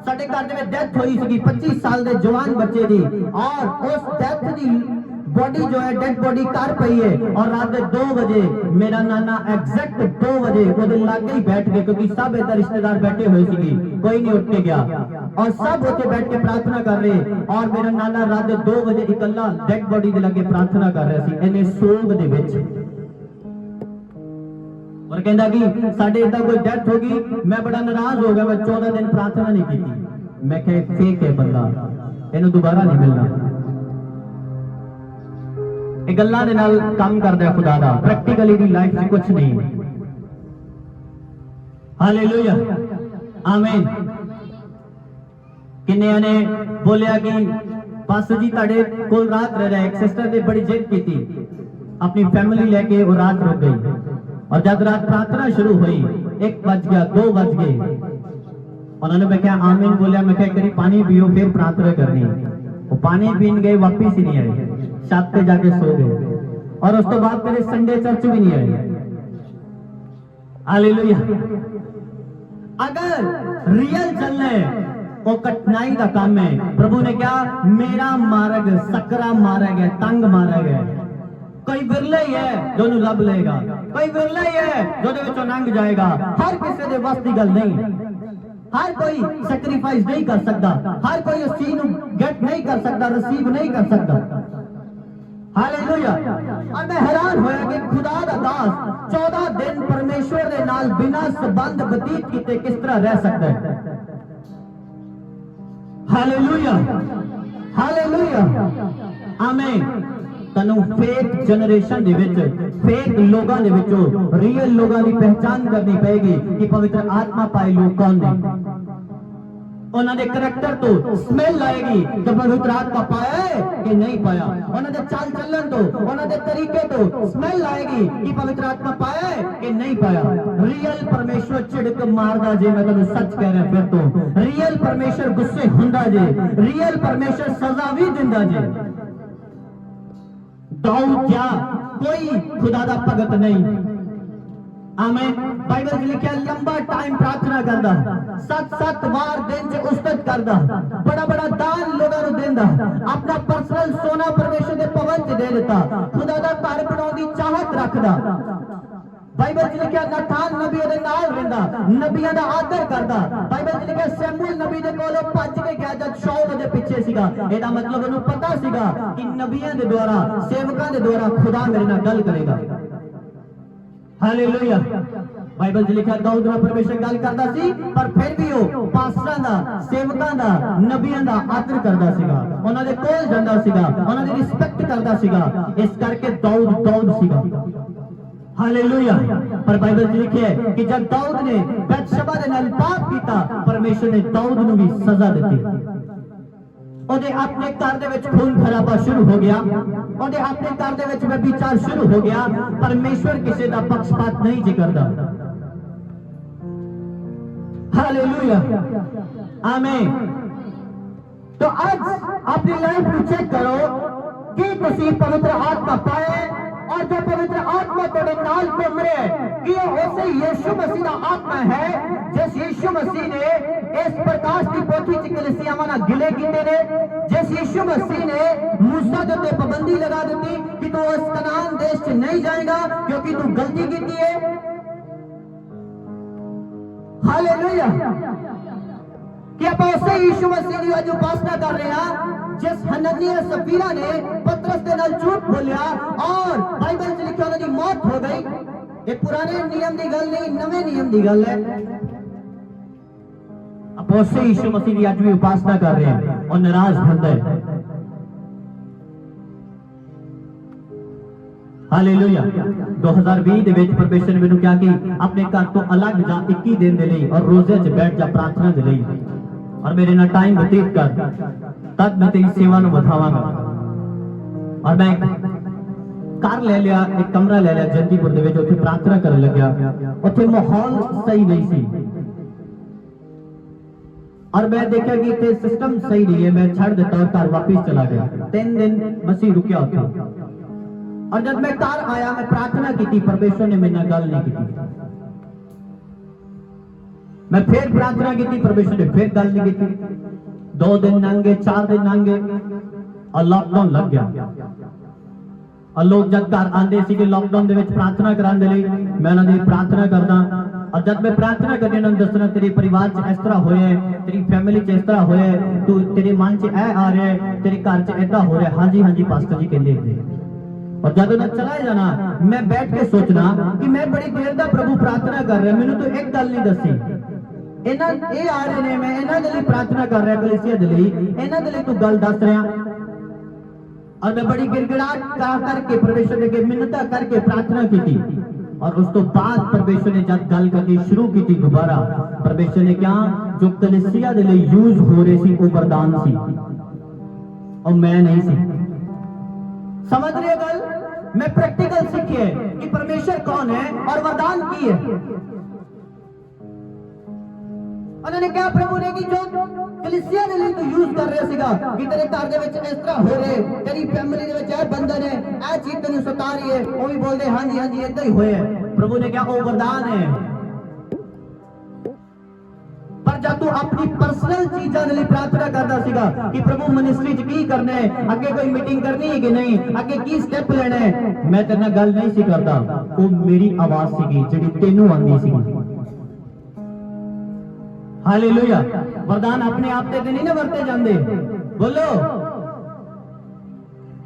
साडे घर दे विच डेथ हुई सी 25 साल के जवान बच्चे दी, और उस डेथ दी बॉडी जो है डेड बॉडी कर पई है, और रात के 2 बजे मेरा नाना एग्जैक्ट 2 बजे वो लागे ही बैठ गए, क्योंकि सब इधर रिश्तेदार बैठे हुए सी, कोई नहीं उठ के गया, और सब उत्थे बैठ के प्रार्थना कर रहे, और मेरा नाना रात के 2 बजे इकल्ला डेड बॉडी दे लगे प्रार्थना कर रहा सी इन्ने सोग दे विच। और कहता कि साडे इदा कोई डेथ हो गई, मैं बड़ा नाराज हो गया, मैं 14 दिन प्रार्थना नहीं की। मैं कह फेक है बंदा, इन्हू दोबारा नहीं मिलना। ਇਹ ਗੱਲਾਂ ਦੇ ਨਾਲ ਕੰਮ ਕਰਦਾ ਖੁਦਾ ਦਾ, ਪ੍ਰੈਕਟੀਕਲੀ ਦੀ ਲਾਈਫ 'ਚ ਕੁਝ ਨਹੀਂ। ਹਾਲੇਲੂਇਆ, ਆਮੀਨ। ਕਿੰਨਿਆਂ ਨੇ ਬੋਲਿਆ ਕਿ ਪਾਸਟਰ ਜੀ ਤੁਹਾਡੇ ਕੋਲ ਰਾਤ ਰਹਿ ਰਿਹਾ। ਇੱਕ ਸਿਸਟਰ ਨੇ ਬੜੀ ਜਿੱਦ ਕੀਤੀ, अपनी फैमिली लेके वो रात रुक गई, और जब रात प्रार्थना शुरू हुई 1 बज गया 2 बज गए, उन्होंने मैं क्या आमीन बोलिया, मैं क्या करी पानी पियो फिर प्रार्थना करनी। वो पानी पीन गए, वापिस ही नहीं आए, छत पे जाके सो गए, और उस तो बाद कभी संडे चर्च भी नहीं आए। हालेलुया। अगर रियल चलना है वो कठिनाई का काम है। प्रभु ने क्या मेरा मार्ग सकरा मार्ग है, तंग मार्ग है। कोई बिरला ही है जो लभ लेगा, कोई बिरला ही है जो लंघ जाएगा। हर किसी के बस की गल नहीं, हर कोई सैक्रिफाइस नहीं कर सकता, हर कोई उस चीज गेट नहीं कर सकता, रिसीव नहीं कर सकता। हालेलुया। और मैं हैरान होया कि खुदा दा दास 14 दिन परमेश्वर दे नाल बिना संबंध बतीत कीते किस तरह रह सकता है। हालेलुया, हालेलुया, आमीन। तनु फेक जनरेशन दे विच, फेक लोगां दे विचों रियल लोगां दी पहचान करनी पएगी कि पवित्र आत्मा पाए लोग कौन ने। उन्हां दे करैक्टर तो स्मेल आएगी कि पवित्र आत्मा पाया है कि नहीं पाया। उन्हां दे चाल चलन तो, उन्हां दे तरीके तो स्मेल आएगी कि पवित्र आत्मा पाया है कि नहीं पाया। रियल परमेश्वर चिड़क मारदा जे, मैं तुहानू सच कह रहा फिर तो रियल परमेश्वर गुस्से हुंदा जे, रियल परमेश्वर सजा भी दिंदा जे। दाऊद क्या कोई खुदा दा भगत नहीं। आमीन। बाइबल में लिखा लंबा टाइम प्रार्थना करदा, 7-7 बार दिन च उस्तत करदा, बड़ा बड़ा दान लोगों को देंदा, अपना पर्सनल सोना परमेश्वर के भवन च दे देता, खुदा दा घर बनाउण दी चाहत रखदा। बाइबल में लिखा नाथान नबी दे नाल रहिंदा, नबियां दा आदर करदा। बाइबल में लिखा शमूएल नबी दे कोलों भज के गया जब शाऊल दे पीछे सीगा। एदा मतलब उन्हें पता सीगा कि नबियां दे द्वारा, सेवकां दे द्वारा खुदा मेरे नाल गल करेगा। हालेलुया। बाइबल में लिखा दाऊद नाल परमेश्वर गल करदा सी, पर फिर भी वो पास्टरां दा, सेवकां दा, नबियां दा आदर करदा सीगा, उन्हां दे कोल जांदा सीगा, उन्हां दी रिस्पेक्ट करदा सीगा। इस करके दाऊद सीगा। हालेलुया। पर बाइबल में लिखे है कि जब दाऊद ने बैतशबा दे नाल पाप कीता, परमेश्वर ने दाऊद नूं भी सजा दी। ओदे अपने घर दे विच खून खराबा शुरू हो गया, ओदे अपने घर दे विच व्यभिचार शुरू हो गया। परमेश्वर किसी दा पक्षपात नहीं जी करदा। हालेलुया, आमीन। तो आज अपनी लाइफ को चेक करो कि तुसीं पवित्र आत्मा पाए, और जो पवित्र आत्मा तेरे नाल घूम रहे हैं कि उसे यीशु मसीह दा आत्मा है, जिस यीशु मसीह ने इस प्रकाश की पोथी च कलीसियावां नाल गिले कीते ने, जिस यीशु मसीह ने मूसा दे उत्ते पाबंदी लगा दी कि तू उस कनान देश च नहीं जाएगा क्योंकि तू गलती की है। हालेलुया। कि आप उसे यीशु मसीह की आज उपासना कर रहे हैं जिस हनन्याह सफीरा ने पतरस के नाल झूठ बोलिया और बाइबल में लिखा उनकी मौत हो गई। ये पुराने नियम की गल नहीं, नवे नियम की गल है। आप उसे यीशु मसीह की आज भी उपासना कर रहे हैं और नाराज होता है। हालेलुया। 2020 ਦੇ ਵਿੱਚ परमेश्वर ने मैनू क्या कि अपने घर तो अलग जा 21 दिन ਦੇ ਲਈ और रोजे च बैठ जा प्रार्थना ਦੇ ਲਈ और मेरे नाल टाइम बतीत कर, तब मैं तेरी सेवा ਨੂੰ ਵਧਾਵਾਂਗਾ। और मैं घर ले लिया, एक कमरा ले लिया जंजीपुर ਦੇ ਵਿੱਚ, ਉੱਥੇ प्रार्थना ਕਰਨ ਲੱਗਿਆ। ਉੱਥੇ माहौल सही नहीं सी और मैं देखा कि इतने सिस्टम सही नहीं है। मैं छड़ देता और घर वापिस चला गया। 3 दिन मसीह रुकिया होता। और जब मैं घर आया, मैं प्रार्थना की थी, परमेश्वर ने मेरे नाल गल नहीं की। मैं फिर प्रार्थना की, परमेश्वर ने फिर गल नहीं की। 2 दिन लंघे, 4 दिन लंघे और लॉकडाउन लग गया। और लोग जब घर आते थे लॉकडाउन के प्रार्थना कराने लिए, मैं उन्होंने प्रार्थना करदा और जब मैं प्रार्थना करनी उन्होंने दसना तेरे परिवार च इस तरह होया है, तेरी फैमिली च इस तरह होया है, तू तेरे मन च ए आ रहा है, तेरे घर च ऐसा हो रहा है। हाँ जी हाँ जी पास्टर जी कहते थे। और जब उन्हें चला जाना मैं बैठ के सोचना कि मैं बड़ी देर का प्रभु प्रार्थना कर रहा, मैंने तो एक गल नहीं दसी, इन्हां ये आ रहे ने, मैं इन्हां दे लई प्रार्थना कर रहा, कलीसिया दे लई, इन्हां दे लई तू गल दस रहा। और मैं बड़ी गिड़गिड़ाहट करके परमेश्वर ने के मिन्नता करके प्रार्थना की थी। और उस तो बाद परमेश्वर ने जब गल करनी शुरू की थी दोबारा, परमेश्वर ने क्या जो कलीसिया दे लई यूज हो रहे सी वो वरदान सी और मैं नहीं सी। समझ रहे गल? मैं प्रैक्टिकल सीखे कि परमेश्वर कौन है और वरदान की है। उन्होंने क्या प्रभु ने कि जो कलीसिया दे लई तू यूज कर रहे सीगा कि तेरे घर दे विच इस तरह हो रहे, तेरी फैमिली दे विच ए बंधन है, ए चीज तैनूं सता रही है, वो भी बोलदे हां जी इदां ही होया है। प्रभु ने क्या वो वरदान है। पर जब तू अपनी पर्सनल चीजां दे लई प्रार्थना करदा सीगा कि प्रभु मिनिस्ट्री च की करना है, अगे कोई मीटिंग करनी है कि नहीं, अगे की स्टेप लेना है, मैं तेरे नाल गल नहीं सी करदा। वो मेरी आवाज सीगी जिहड़ी तैनूं आंदी सीगी। हालेलुया। वरदान अपने आप ते नहीं ना वरते जाते, बोलो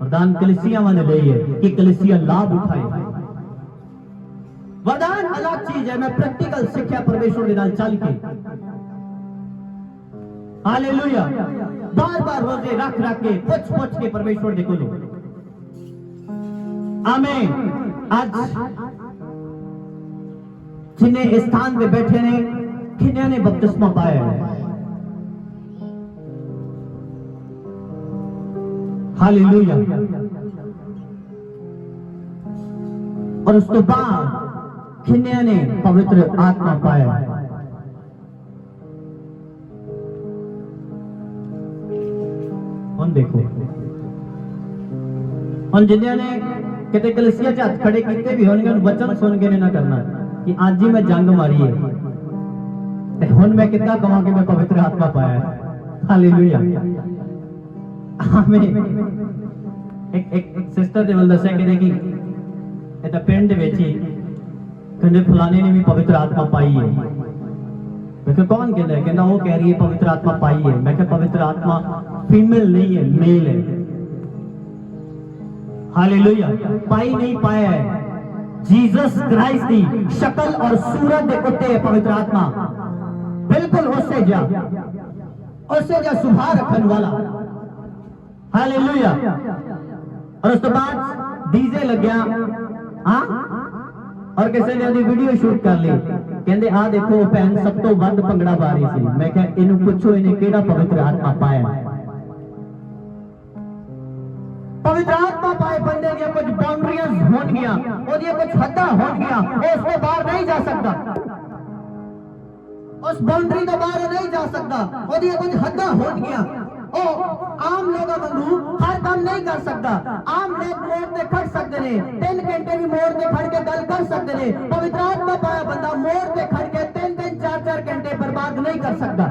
वरदान कलीसिया वाले लिए है कि कलीसिया लाभ उठाए। वरदान अलग चीज है, मैं प्रैक्टिकल सीखा परमेश्वर के नाल चल के। हालेलुया। बार बार रोजे रख के पूछ के परमेश्वर दे कोलो। आमीन। आज जिन्हें इस स्थान पे बैठे ने किन्या ने बपतिस्मा पाया है। हालेलुया। और उस तो बाद किन्या ने पवित्र आत्मा पाया है। और देखो और जिन्या ने किते कलीसिया च हाथ खड़े किते भी होंगे वचन सुन के ना करना कि आज ही मैं जंग मारी है, हुन मैं कितना कहां कि मैं पवित्र आत्मा पाया है। हालेलुया। आमीन। एक सिस्टर दे वल दस्या कि देखी इतना पिंड विच ही कहंदे फलाने ने भी पवित्र आत्मा पाई है। मैं कहा कौन कहंदा है? कहंदा वो कह रही है पवित्र आत्मा पाई है। मैं कहा पवित्र आत्मा फीमेल नहीं है, मेल है। हालेलुया। पाई नहीं पाया है। जीसस क्राइस्ट की शक्ल और सूरत दे उत्ते है पवित्र आत्मा, बिल्कुल उससे जा सुभा रखन वाला। हालेलुया। और उस बाद डीजे लग गया, हाँ, और किसी ने अपनी वीडियो शूट कर ली, कहते आ देखो भैन सब तो वध भंगड़ा पा रही थी। मैं क्या इन्हू पूछो इन्हें केड़ा पवित्र आत्मा पाया? पवित्र आत्मा पाए बंदे दी कुछ बाउंड्रियां होणगियां, ओदी कुछ हद्दां होणगियां, उसको बाहर नहीं जा सकता, उस बाउंड्री तो बाहर नहीं जा सकता, ओदी कुछ हद्दां होणगियां। ओ आम लोग वांगू हर काम नहीं कर सकता। आम लोग मोड़ ते खड़ सकते ने, 3 घंटे भी मोड़ ते खड़ के गल कर सकते ने। पवित्र आत्मा पाया बंदा मोड़ ते खड़ के 3-3 4-4 घंटे बर्बाद नहीं कर सकता।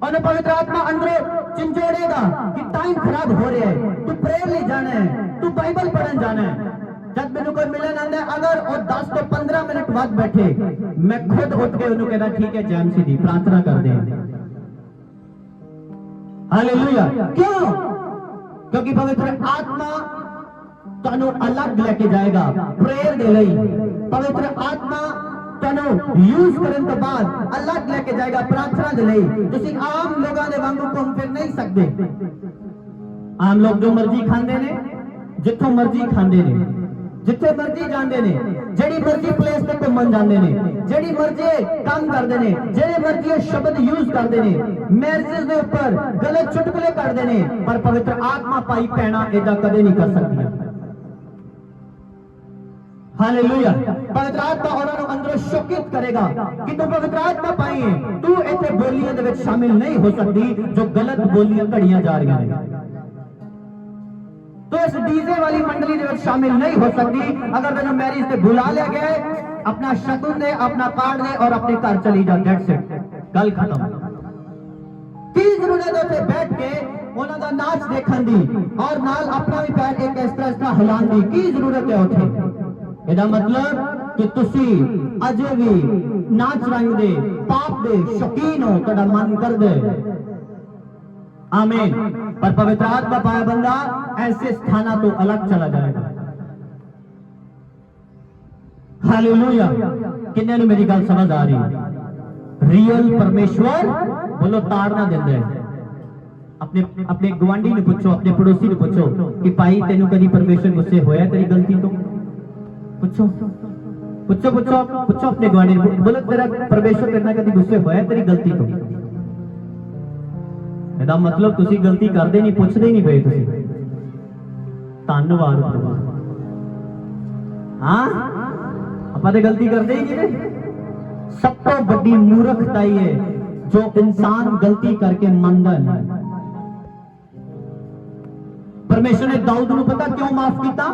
और पवित्र आत्मा अंदरों चिंजोड़ेगा कि टाइम खराब हो रहा है, तू प्रेयर ले जाना है, तू बाइबल पढ़न जाना है। जब मैंने कोई मिलन आंदा है अगर और 10 तो 15 मिनट बाद बैठे, मैं खुद उठ के उन्हें कहना ठीक है जैम सीधी प्रार्थना कर दे। हालेलुया। क्यों? क्योंकि पवित्र आत्मा तुहानू अलग लेके जाएगा प्रेयर दे लई। पवित्र आत्मा तुहानू यूज करन तो बाद अलग लेके जाएगा प्रार्थना दे लई। तुसी आम लोगां दे वांगू घूम फिर नहीं सकते। आम लोग जो मर्जी खांदे ने, जिथों मर्जी खांदे ने, जिथे मर्जी जांदे ने, जेड़ी मर्जी प्लेस ते घूमन जांदे ने, जेड़ी मर्जी काम करदे ने, जेड़े मर्जी शब्द यूज करदे ने, मैरिजेस दे ऊपर गलत चुटकुले करदे ने, पर पवित्र आत्मा पाई पैना एदा कदे नहीं कर सकती। हालेलुया। पवित्र आत्मा उन्हां नूं अंदरों शोकित करेगा कि तू पवित्र आत्मा पाई है, तू इत्थे बोलियां दे विच शामिल नहीं हो सकती जो गलत बोलियां घड़ियां जा रही हैं। तो इस डीजे वाली मंडली दे विच शामिल नहीं हो सकती। अगर तेन मैरिज से बुला लिया गया है, अपना शगुन दे, अपना कार्ड दे और अपने घर चली जा। दैट्स इट, गल खत्म। की जरूरत है बैठ के उन्हां दा नाच देखण दी और नाल अपना भी पैर एक इस तरह हिलाण दी? की जरूरत है उत्थे? ਇਹਦਾ मतलब कि तुसी अजे भी नाच रंग दे पाप दे शौकीन हो, तुहाडा मन कर दे। आमीन। पर पवित्र आत्मा पाया बंदा ऐसे स्थाना तो अलग चला जाएगा। हालेलुया। किन्ने नु मेरी गल समझ आ रही? रियल परमेश्वर बोलो ताड़ना देंदा है। अपने अपने गवांडी ने पूछो, अपने पड़ोसी ने पूछो कि भाई तेनू कभी परमेश्वर गुस्से होया तेरी गलती तो? पूछो पूछो पूछो पूछो अपने गवांडी ने, बोलो तेरा परमेश्वर तेरे नाल कभी गुस्से होया तेरी गलती तो? ਇਹਦਾ मतलब ਤੁਸੀਂ गलती ਕਰਦੇ नहीं, ਪੁੱਛਦੇ नहीं ਪਏ ਤੁਸੀਂ। ਧੰਨਵਾਦ प्रभु। हाँ ਆਪਾਂ ਤੇ गलती ਕਰਦੇ ही नहीं। सब तो बड़ी मूर्खता है जो इंसान गलती करके मंदा है। परमेश्वर ने दाऊद को पता क्यों माफ किया?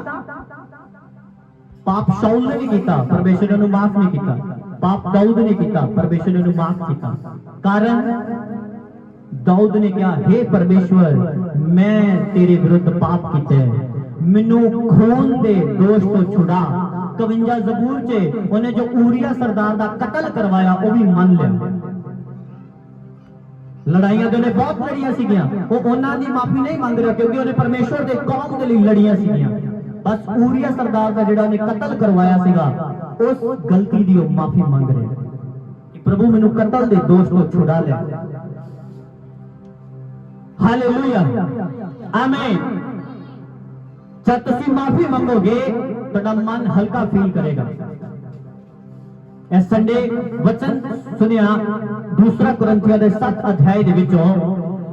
पाप शाऊल ने नहीं किया, परमेश्वर ने माफ नहीं किया। पाप दाऊद ने किया, परमेश्वर ने माफ किया। कारण दाऊद ने कहा, हे परमेश्वर मैं तेरे विरुद्ध पाप किया है, मैनू खून दे दोष तो छुड़ा। 52 जबूर च उन्हें जो ऊरिया सरदार का कतल करवाया वो भी मान लिया। लड़ाइयां तो उन्हें बहुत लड़ियां सीगियां, वो उन्हां दी माफी नहीं मांग रहा क्योंकि उन्हें परमेश्वर दे कौम दे लिए लड़ियां सीगियां। बस ऊरिया सरदार का जिहड़ा उन्हें कतल करवाया सीगा उस गलती दी वो माफी मांग रहे कि प्रभु मैनू कतल दे दोष तो छुड़ा ले। हालेलुया, आमीन। जब तुम माफी मांगोगे तो मन हल्का फील करेगा। इस संडे वचन सुनिया 2 कुरिन्थियों के 7 अध्याय दे विचों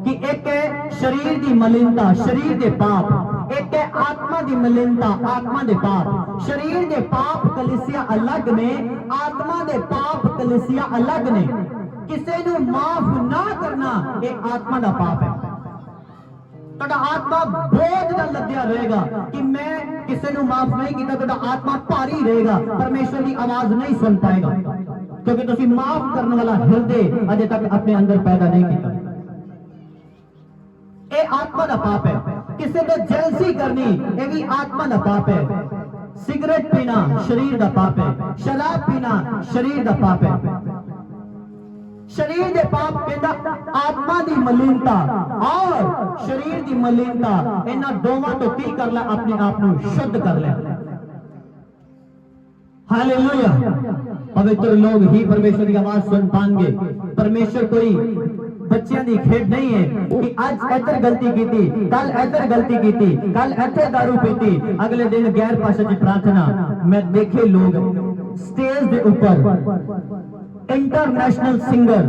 कि एक है शरीर की मलिनता, शरीर के पाप, एक है आत्मा की मलिनता, आत्मा के पाप। शरीर के पाप कलीसिया अलग ने, आत्मा के पाप कलीसिया अलग ने। किसी को माफ ना करना एक आत्मा का पाप है। तो आत्मा बोझ का लद्या रहेगा कि मैं किसी को माफ नहीं किया, तो आत्मा भारी रहेगा, परमेश्वर की आवाज नहीं सुन पाएगा क्योंकि तुम माफ करने वाला हृदय अजे तक अपने अंदर पैदा नहीं किया। ये आत्मा का पाप है। किसी को जेलसी करनी ये भी आत्मा का पाप है। सिगरेट पीना शरीर का पाप है। शराब पीना शरीर का पाप है। शरीर के पाप कहता आत्मा की मलिनता और शरीर की मलिनता, इन्हां दोवां तो की कर ला, अपने आप को शुद्ध कर ले। हालेलुया। पवित्र लोग ही परमेश्वर की आवाज सुन पाएंगे। परमेश्वर कोई बच्चों की खेड नहीं है कि आज इधर गलती की थी, कल इधर गलती की थी, कल इधर दारू पीती, अगले दिन गैर भाषा की प्रार्थना। मैं देखे लोग स्टेज के ऊपर इंटरनेशनल सिंगर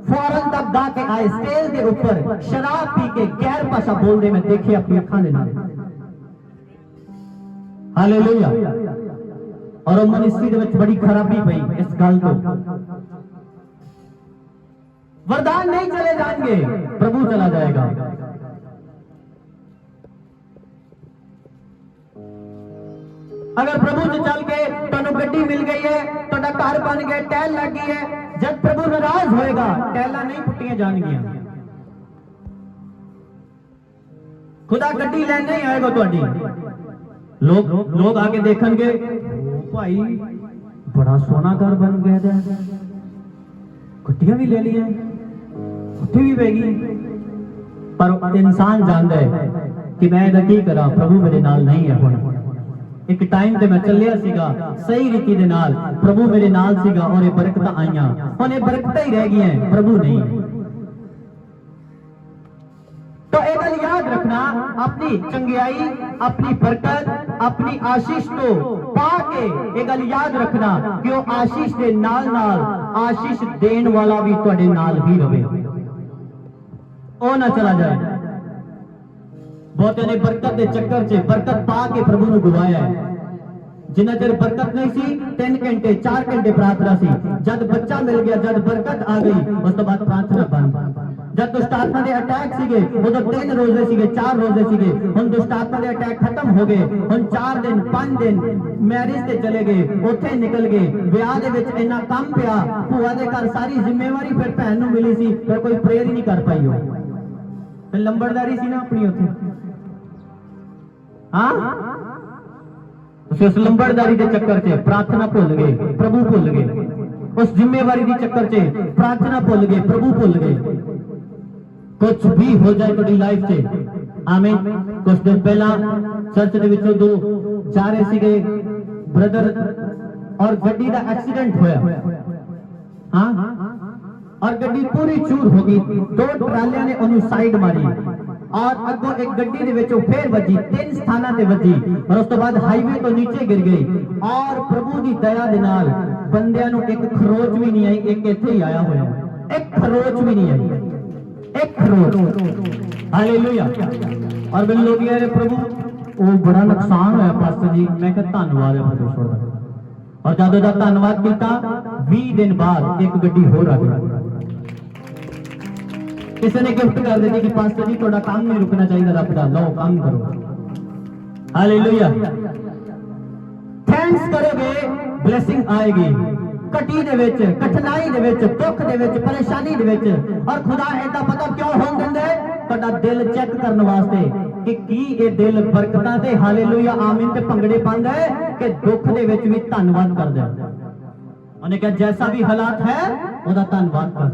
फॉरेन तक गा के आए, स्टेज के ऊपर शराब पी के गैर भाषा बोल रहे, मैं देखे अपनी अखां दे नाल। हालेलुया। और वो मिनिस्ट्री दे विच बड़ी खराबी पई इस गल तो। वरदान नहीं चले जाएंगे, प्रभु चला जाएगा। अगर प्रभु से चल के तुहानू गड्डी मिल गई है, तुहाडा घर बन गया, टैल लग गई है, जब प्रभु नाराज होएगा टैला नहीं पुट्टियां जाएंगियां। खुदा गड्डी लैन नहीं आएगा तुहाडी। लोग आके देखणगे भाई बड़ा सोना घर बन गया, गड्डियां भी ले लिया, उत्थे भी बैगी। पर इंसान जानता है कि मैं इहदा की करा, प्रभु मेरे नाल नहीं है। हुण एक टाइम ते मैं चलिया सीगा सही रीति दे नाल, प्रभु मेरे नाल सीगा और ये बरकतां आईयां। हुण ये बरकतां ही रह गई हैं, प्रभु नहीं है। तो एक गल याद रखना, अपनी चंगियाई, अपनी बरकत, अपनी आशीष को पाके एक गल याद रखना कि वो आशीष दे नाल नाल आशीष देन वाला भी तुहाडे नाल ही रहे, ओ ना चला जाए। बहुते ने बरकत के चक्कर च बरकत पा के प्रभु को गवाया है। जिन्ना चਿਰ बरकत नहीं सी 3 घंटे 4 घंटे प्रार्थना सी, जब बच्चा मिल गया, जब बरकत आ गई, उस तो बाद प्रार्थना बंद। जब दुष्ट आत्मा के अटैक सीगे उदों 3 रोजे सीगे 4 रोजे सीगे, हुण दुष्ट आत्मा के अटैक खत्म हो गए, हुण 4 दिन 5 दिन मैरिज ते चले गए, उत्थे निकल गए, विआह दे विच इन्ना काम पिया, भूआ दे घर सारी जिम्मेवारी फिर भैन नूं मिली सी, फिर कोई प्रेयर ही नहीं कर पाई हो, फिर लंबड़दारी सी ना अपनी उत्थे। हाँ उस लंबड़दारी के चक्कर च प्रार्थना भुल गए, प्रभु भुल गए, उस जिम्मेवारी के चक्कर च प्रार्थना भुल गए, प्रभु भुल गए। कुछ भी हो जाए तुम्हारी लाइफ से, आमीन। कुछ दिन पहला चर्च के विचों 2 जा रहे सीगे ब्रदर और गड्डी का एक्सीडेंट होया, हाँ, और गड्डी पूरी चूर हो गई, 2 ट्रालियां ने उन्हें साइड मारी और अगों एक गड्डी दे विचों फिर वजी, 3 स्थानां ते वजी और उस तो बाद हाईवे तो नीचे गिर गई। और प्रभु की दया दे नाल बंदियां नूं एक खरोच भी नहीं आई, एक इत्थे ही आया होया, एक खरोच भी नहीं आई, एक खरोच। हालेलुया। और मैंने लोग कह रहे प्रभु वो बड़ा नुकसान होया पास्टर जी, मैं कहा धन्यवाद है परमेश्वर का। और जब दा धन्यवाद किया 20 दिन बाद एक गड्डी होर आ गई, किसी ने गिफ्ट कर दी कि पास्टर जी थोड़ा काम नहीं रुकना चाहिए, रब दा लो काम करो। हालेलुया। थैंक्स करोगे ब्लेसिंग आएगी, कटी दे विच, कठिनाई दे विच, दुख दे विच, परेशानी दे विच। और खुदा ऐसा पता क्यों होण दिंदा है? तुहाडा दिल चेक करने वास्ते कि की ये दिल बरकतां ते हालेलुया आमीन ते भंगड़े पांदा है कि दुख दे विच भी धन्नवाद करदा है। उन्हें कहा जैसा भी हालात है ओदा धन्नवाद कर।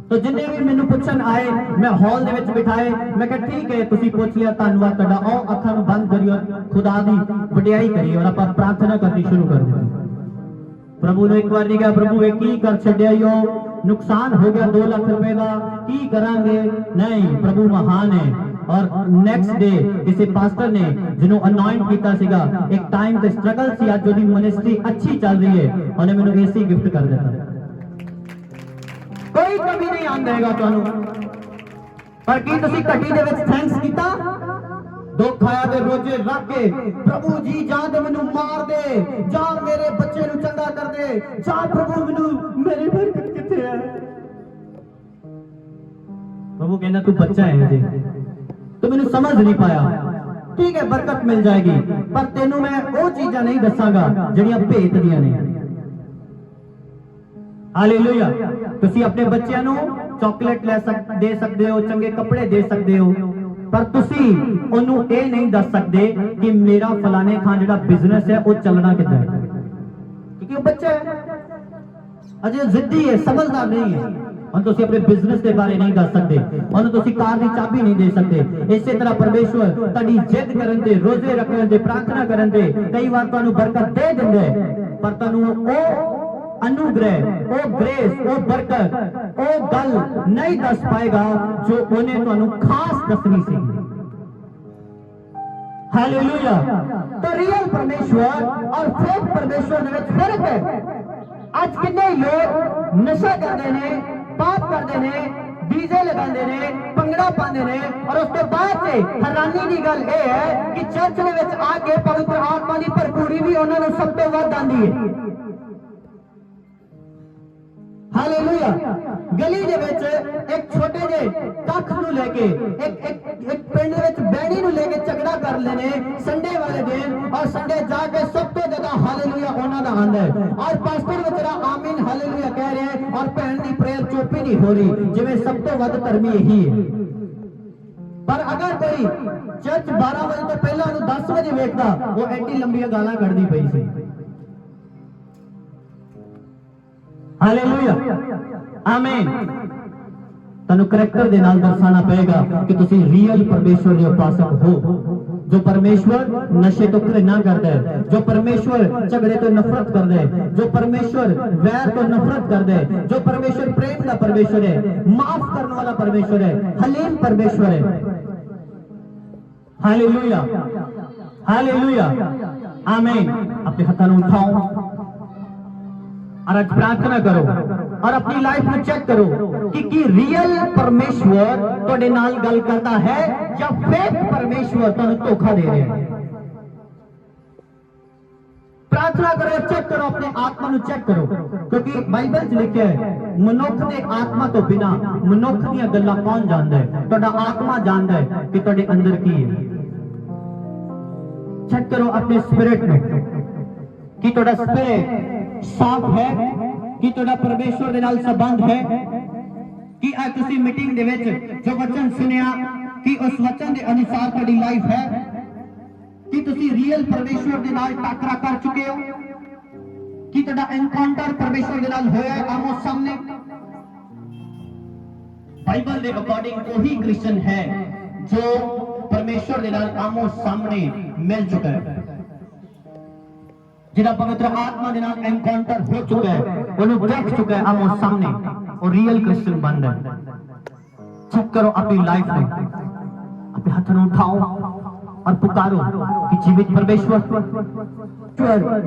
तो जिन्हें भी मैनू पुछन आए, मैं हॉल दे विच बिठाए, मैं कहा ठीक है तुसी पुछ लिया धन्नवाद तुहाडा, आओ अखां नूं बंद करियो, खुदा दी वडियाई करिए और आपां प्रार्थना करनी शुरू कर दी। प्रभु ने एक बार नहीं कहा प्रभु ये की कर छड्या यो, नुकसान हो गया 2 लाख रुपए का, की करांगे? नहीं, प्रभु महान है। और नेक्स्ट डे किसी पास्टर ने जिन्हों अनॉइंट किया सीगा, एक टाइम ते स्ट्रगल सी, अज ओदी मिनिस्ट्री अच्छी चल रही है, उन्हें मैनू एसी गिफ्ट कर दिता। कोई कमी नहीं आंदेगा तुहानू, पर की तुसी घटी दे विच थैंक्स कीता? दुख आया ते रोजे रख के प्रभु जी जां ते मैनू मार दे, जां मेरे बच्चे नू चंगा कर दे, जां प्रभु मैनू मेरी बरकत किथे है? प्रभु कहना तू बच्चा है जी, तू मैनू समझ नहीं पाया, ठीक है बरकत मिल जाएगी, पर तेनू मैं वो चीजां नहीं दसांगा जिहड़ियां भेत दियां ने। हालेलुया। तुसी अपने बच्चों नू चॉकलेट दे सकते हो, चंगे कपड़े दे सकते हो, पर तुसी ओनू ये नहीं दस सकते कि मेरा फलाने खान जिहड़ा बिजनेस है वो चलना कितना है, क्योंकि वो बच्चा है, अजे जिद्दी है, समझदार नहीं है। और तुसी अपने बिजनेस के बारे नहीं दस सकते, और तुसी कार की चाबी नहीं दे सकते। इसी तरह परमेश्वर तुहाडी जिद करन ते, रोजे रखन ते, प्रार्थना करन ते कई बार तुहानू बरकत दे दिंदा है, पर तुहानू ओ अनुग्रह, ओ ग्रेस, ओ बरकत, ओ गल नहीं दस पाएगा जो उन्हें तुहानू खास दसनी सी। हालेलुया। तो रियल परमेश्वर और फेक परमेश्वर दे विच फर्क है। आज कितने लोग नशा करते ने, पाप करते ने, डीजे लगाते ने, भंगड़ा पाते ने, और उसके बाद से हैरानी की गल यह है कि चर्च दे विच आके पवित्र आत्मा की भरपूरी भी उन्होंने सब तो वध आती है। हालेलुया। गली दे विच एक छोटे जे कख नूं लेके एक पिंड विच बैणी नूं लेके झगड़ा कर लेने संडे वाले दिन, और संडे जाके सब तो ज्यादा हालेलुया उन्हां दा आंदा है, और पास्टर बेचारा आमीन हालेलुया कह रहे हैं, और भैन दी प्रेयर चुप ही नहीं हो रही, जिवें सब तो वध धर्मी यही है। पर अगर कोई चर्च 12 बजे तो पहला उन्हें 10 बजे वेखदा, वो एडी लंबियां गालां कढदी पई सी। हालेलुया आमीन। तनु करैक्टर दे नाल दर्शाना पड़ेगा कि तुसी रियल परमेश्वर दे उपासक हो, जो परमेश्वर नशे तो घृणा करता है, जो परमेश्वर झगड़े तो नफरत करता है, जो परमेश्वर वैर तो नफरत करता है, जो परमेश्वर प्रेम का परमेश्वर है, माफ करने वाला परमेश्वर है, हलीम परमेश्वर है। हालेलुया हालेलुया आमीन। अपने हाथों को उठाओ और आज प्रार्थना करो और अपनी लाइफ में चेक करो कि रियल परमेश्वर तुहाडे नाल गल करता है या फेक परमेश्वर तुहानू धोखा दे रहा है। प्रार्थना करो, चेक करो, अपने आत्मा ਨੂੰ चेक करो, क्योंकि बाइबल 'ਚ लिखिया है मनुख ਦੇ आत्मा ਤੋਂ बिना मनुख ਦੀਆਂ ਗੱਲਾਂ ਕੌਣ ਜਾਣਦਾ ਹੈ? ਤੁਹਾਡਾ ਆਤਮਾ ਜਾਣਦਾ ਹੈ ਕਿ ਤੁਹਾਡੇ ਅੰਦਰ ਕੀ ਹੈ। चेक करो अपने स्पिरिट में कि ਤੁਹਾਡਾ स्पिरिट साफ है, कि ਤੁਹਾਡਾ परमेश्वर ਦੇ ਨਾਲ संबंध है, कि आज ਤੁਸੀਂ मीटिंग ਦੇ ਵਿੱਚ जो वचन सुनिया कि उस वचन के अनुसार ਤੁਹਾਡੀ लाइफ है, कि ਤੁਸੀਂ रियल परमेश्वर ਦੇ ਨਾਲ ਟਾਕਰਾ कर चुके हो, कि ਤੁਹਾਡਾ एनकाउंटर परमेश्वर ਦੇ ਨਾਲ ਹੋਇਆ है आमो सामने। बाइबल के अकॉर्डिंग वही क्रिश्चियन है जो परमेश्वर के नाल आमो सामने मिल चुका है, जिहड़ा पवित्र आत्मा के नाल एनकाउंटर हो चुका है, उन्हें देख चुका है आमो सामने, और रियल क्रिश्चियन बन रहा है। चेक करो अपनी लाइफ में, अपने हाथ में उठाओ और पुकारो कि जीवित परमेश्वर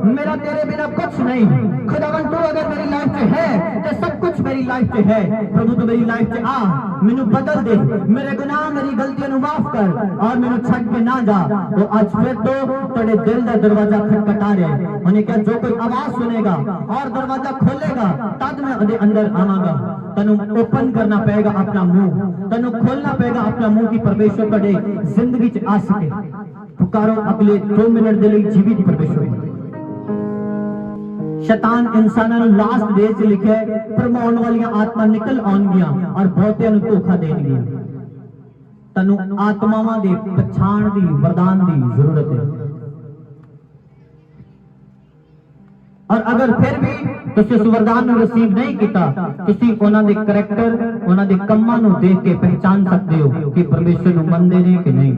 मेरा तेरे बिना कुछ नहीं, खुदावन तू अगर मेरी लाइफ में है तो सब कुछ मेरी लाइफ में है। प्रभु तू मेरी लाइफ में आ, मैनू बदल दे, मेरे गुनाह मेरी गलतियों माफ कर और मैनू छड़ के ना जा। तो आज फिर तो तेरे दिल का दरवाजा खटखटा रहा है, उन्हें क्या जो कोई आवाज सुनेगा और दरवाजा खोलेगा तद मैं उहदे अंदर आवांगा। तनु ओपन करना पड़ेगा अपना मुंह, तनु खोलना पड़ेगा अपना मुंह कि परमेश्वर तेरे जिंदगी च आ सके। पुकारो अगले 2 मिनट के लिए जीवित परमेश्वर। शैतान इंसानां नूं लास्ट डे च लिखे भरमाउण वालियां आत्मा निकल आउणगियां और बहुतियां नूं धोखा देणगियां। तनु आत्मावां दे पछाण दी वरदान दी जरूरत है, और अगर फिर भी तुसीं उस वरदान नूं रिसीव नहीं कीता, तुसीं उन्हां दे करैक्टर, उन्हां दे कम्मां नूं देख के पहचान सकते हो कि परमेश्वर नूं मनदे ने कि नहीं।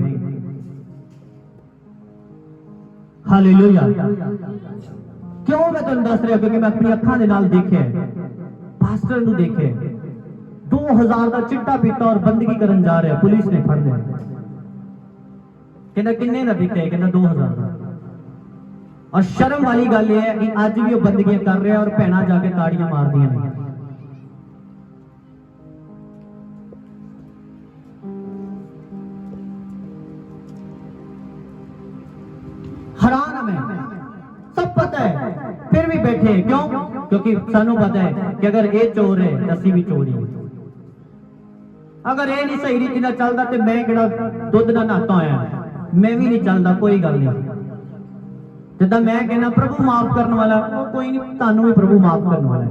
हालेलुया। क्यों मैं तुहानूं दस रहा, क्योंकि मैं अपनी अखां दे नाल देखिया है, पास्टर नूं देखिया 2000 का चिट्टा पीता और बंदगी करन जा रहा, पुलिस ने फड़ लिया, कहंदा किन्ने दा पीता है, कहंदा 2000 का। और शर्म वाली गल यह है कि अज भी वो बंदगियां कर रहा है और भैणां जाके ताड़ियां मारदियां ने। हरान में सब पता है, फिर भी बैठे। क्यों? क्योंकि सानू पता है कि अगर ये चोर है तो असीं भी चोर ही। अगर ये नहीं सही रीति नाल चलदा ते मैं किहड़ा दुध नाल नहाता होया, मैं भी नहीं चलदा, कोई गल नहीं। जिद्दां मैं कहना प्रभु माफ करने वाला, वो कोई नहीं, तुहानू भी प्रभु माफ करने वाला है।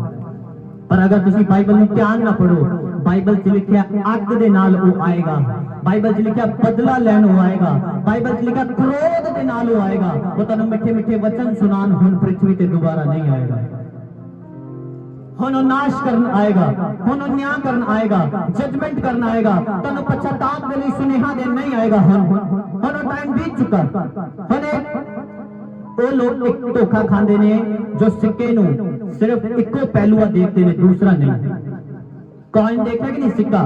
पर अगर तुसीं बाइबल नूं ध्यान ना पढ़ो, बाइबल च लिखिया अग दे नाल वो आएगा, बाइबल च लिखिया बदला लैन वो आएगा, बाइबल च लिखिया क्रोध दे नाल वो आएगा। वो तुहानू मिठे मिठे वचन सुनान हुण पृथ्वी ते दोबारा नहीं आएगा। हुण वो नाश करन आएगा, हुण वो न्याय करन आएगा, जजमेंट करन आएगा, तुहानू पश्चाताप दे लई सुनेहा देन नहीं आएगा। हुण वो टाइम बीत चुका। हुण वो लोग एक धोखा खांदे ने जो सिक्के नू सिर्फ इको पहलुआ देखते ने, दूसरा नहीं। कॉइन देखा कि नहीं, सिक्का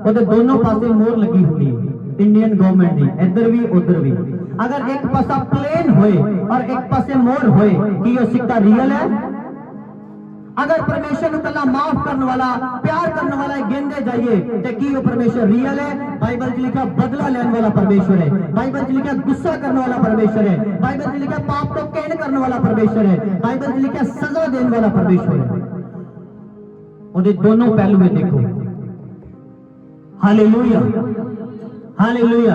उहदे दोनों पासे मोहर लगी होगी इंडियन गवर्नमेंट दी, इधर भी उधर भी। अगर एक पासा प्लेन होए और एक पासे मोहर होए कि वो सिक्का रियल है। अगर परमेश्वर नूं कल्ला माफ करने वाला, प्यार करने वाला गिनदे जाइए तो की वो परमेश्वर रियल है। बाइबल च लिखा बदला लेने वाला परमेश्वर है, बाइबल च लिखा गुस्सा करने वाला परमेश्वर है, बाइबल च लिखा पाप को कहन करने वाला परमेश्वर है, बाइबल च लिखा सजा देने वाला परमेश्वर है। उहदे दोनों पहलू में देखो। Hallelujah, hallelujah.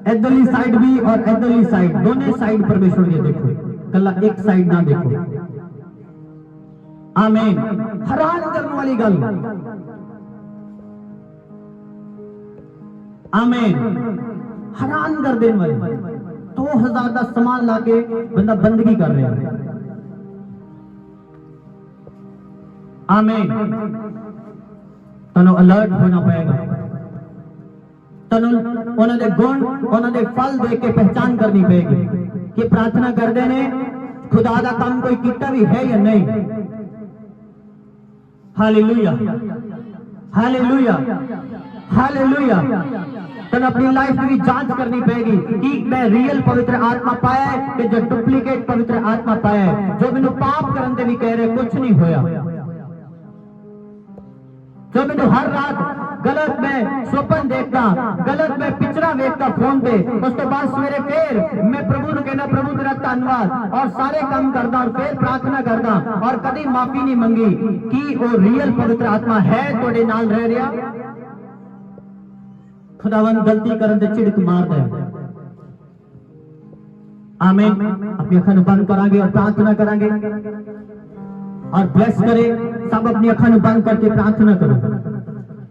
इधरली साइड भी और इधरली साइड, दोनों साइड परमेश्वर के देखो, कल्ला एक साइड ना देखो। आमीन। हैरान करने वाली गल, आमीन, हैरान कर देने वाली। 2000 का सामान लाके बंदा बंदगी कर रहा है। आमीन। तनु अलर्ट होना पड़ेगा, तनु उन्होंने गुण, उन्होंने फल देख के पहचान करनी पड़ेगी कि प्रार्थना करते ने खुदा का काम कोई किता भी है या नहीं। Hallelujah, hallelujah, hallelujah. तन अपनी लाइफ की जांच करनी पड़ेगी कि मैं रियल पवित्र आत्मा पाया है कि जो डुप्लीकेट पवित्र आत्मा पाया है। जो मैनू पाप करन ते भी कह रहे कुछ नहीं होया। जो मैंने हर रात गलत में स्वप्न देखता, गलत में पिक्चर देखता फोन पे, उसके बाद सवेरे फिर मैं प्रभु ने कहना प्रभु तेरा धन्यवाद और सारे काम करता और फिर प्रार्थना करता और कभी माफी नहीं मंगी कि वो रियल पवित्र आत्मा है तोड़े नाल रह रहा। खुदावन गलती करन ते चिड़क मार दे। आमीन। अपनी अखां नूं बंद करांगे और प्रार्थना करांगे और ब्लेस करे। सब अपनी अखां नूं बंद करके प्रार्थना करो।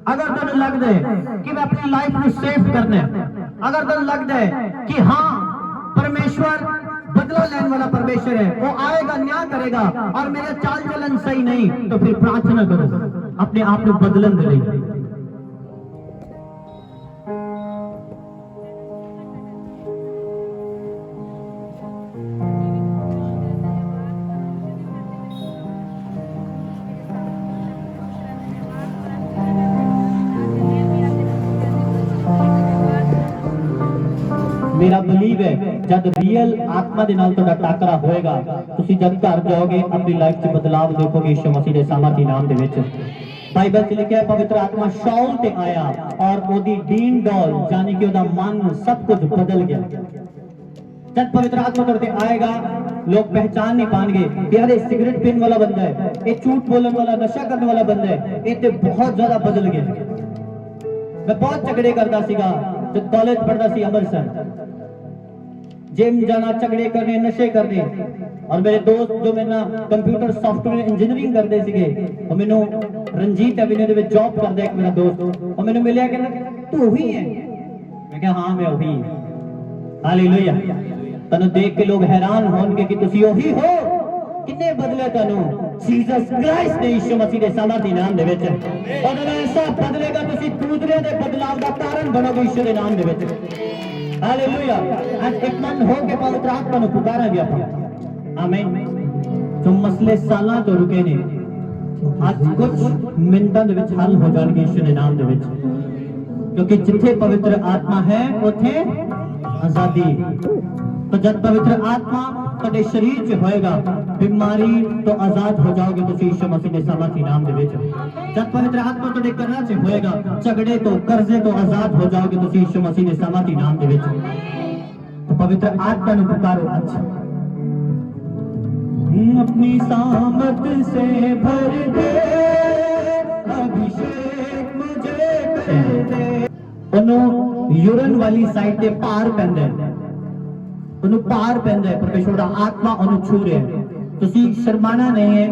अगर तुहानूं लगदा है कि मैं अपनी लाइफ नूं सेव करना है, अगर तुहानूं लगदा है कि हाँ परमेश्वर बदला लेने वाला परमेश्वर है, वो आएगा न्याय करेगा और मेरा चाल चलन सही नहीं, तो फिर प्रार्थना करो अपने आप को बदलन दे रही। मेरा बिलीव है जब रियल आत्मा दे नाल तुहाडा टाकरा होएगा, तुसी जब घर जाओगे अपनी लाइफ च बदलाव देखोगे यीशु मसीह दे सामर्थी नाम दे विच। बाइबल च लिखिया पवित्र आत्मा शाऊल ते आया और ओदी डीन डॉल यानी कि ओदा मन सब कुछ बदल गया। जब पवित्र आत्मा तुहाडे ते आएगा लोग पहचान नहीं पाएंगे कि यार ये सिगरेट पीने वाला बंदा है, ये झूठ बोलने वाला नशा करने वाला बंदा है, ये ते बहुत ज्यादा बदल गया। मैं बहुत झगड़े करता सीगा जब कॉलेज पढ़ता सी अमृतसर, जिम जाना, झगड़े करने, नशे करने। और मेरे दोस्त जो मेरे ना कंप्यूटर सॉफ्टवेयर इंजीनियरिंग करते सीगे, और मैनू Ranjit Avenue they which job करदा एक मेरा दोस्त, और मैनू मिलिया कहंदा तू वही है। मैं कहा हाँ मैं वही। हालेलुया। तनु देख के लोग हैरान होंगे कि तुसी वही हो। किन्ने बदले तनु जीसस क्राइस्ट ने यीशु मसीह दे सामर्थी नाम दे विच। और ऐसा बदलेगा तुसी दूसरे दे बदलाव दा कारण बनोगे यीशु दे नाम दे विच। हालेलुया। आज एक मन हो के पवित्र आत्मा नु पुकारांगे ਆਪਾਂ। आमीन। जो मसले सालां तो रुके ने आज कुछ मिनटां दे विच हल हो जाणगे यीशु दे नाम दे विच, क्योंकि जिथे पवित्र आत्मा है उथे आजादी। तो जब पवित्र आत्मा तुहाडे शरीर च होएगा, बीमारी तो आजाद हो जाओगे तुसी यीशु मसीह दे सामर्थी नाम दे विच। जब पवित्र आत्मा तुहाडे घरां च होएगा, झगड़े तो कर्जे तो आजाद हो जाओगे तुसी यीशु मसीह दे सामर्थी नाम दे विच। तो पवित्र आत्मा नु पुकारो आज। अपनी सामर्थ से भर दे, अभिषेक मुझे कर दे। ओनु यूरन वाली साइड ते पार पैंदा है, ओनु पार पैंदा है, परमेश्वर दा आत्मा ओनु छू रहा है। तुसी शर्माना नहीं है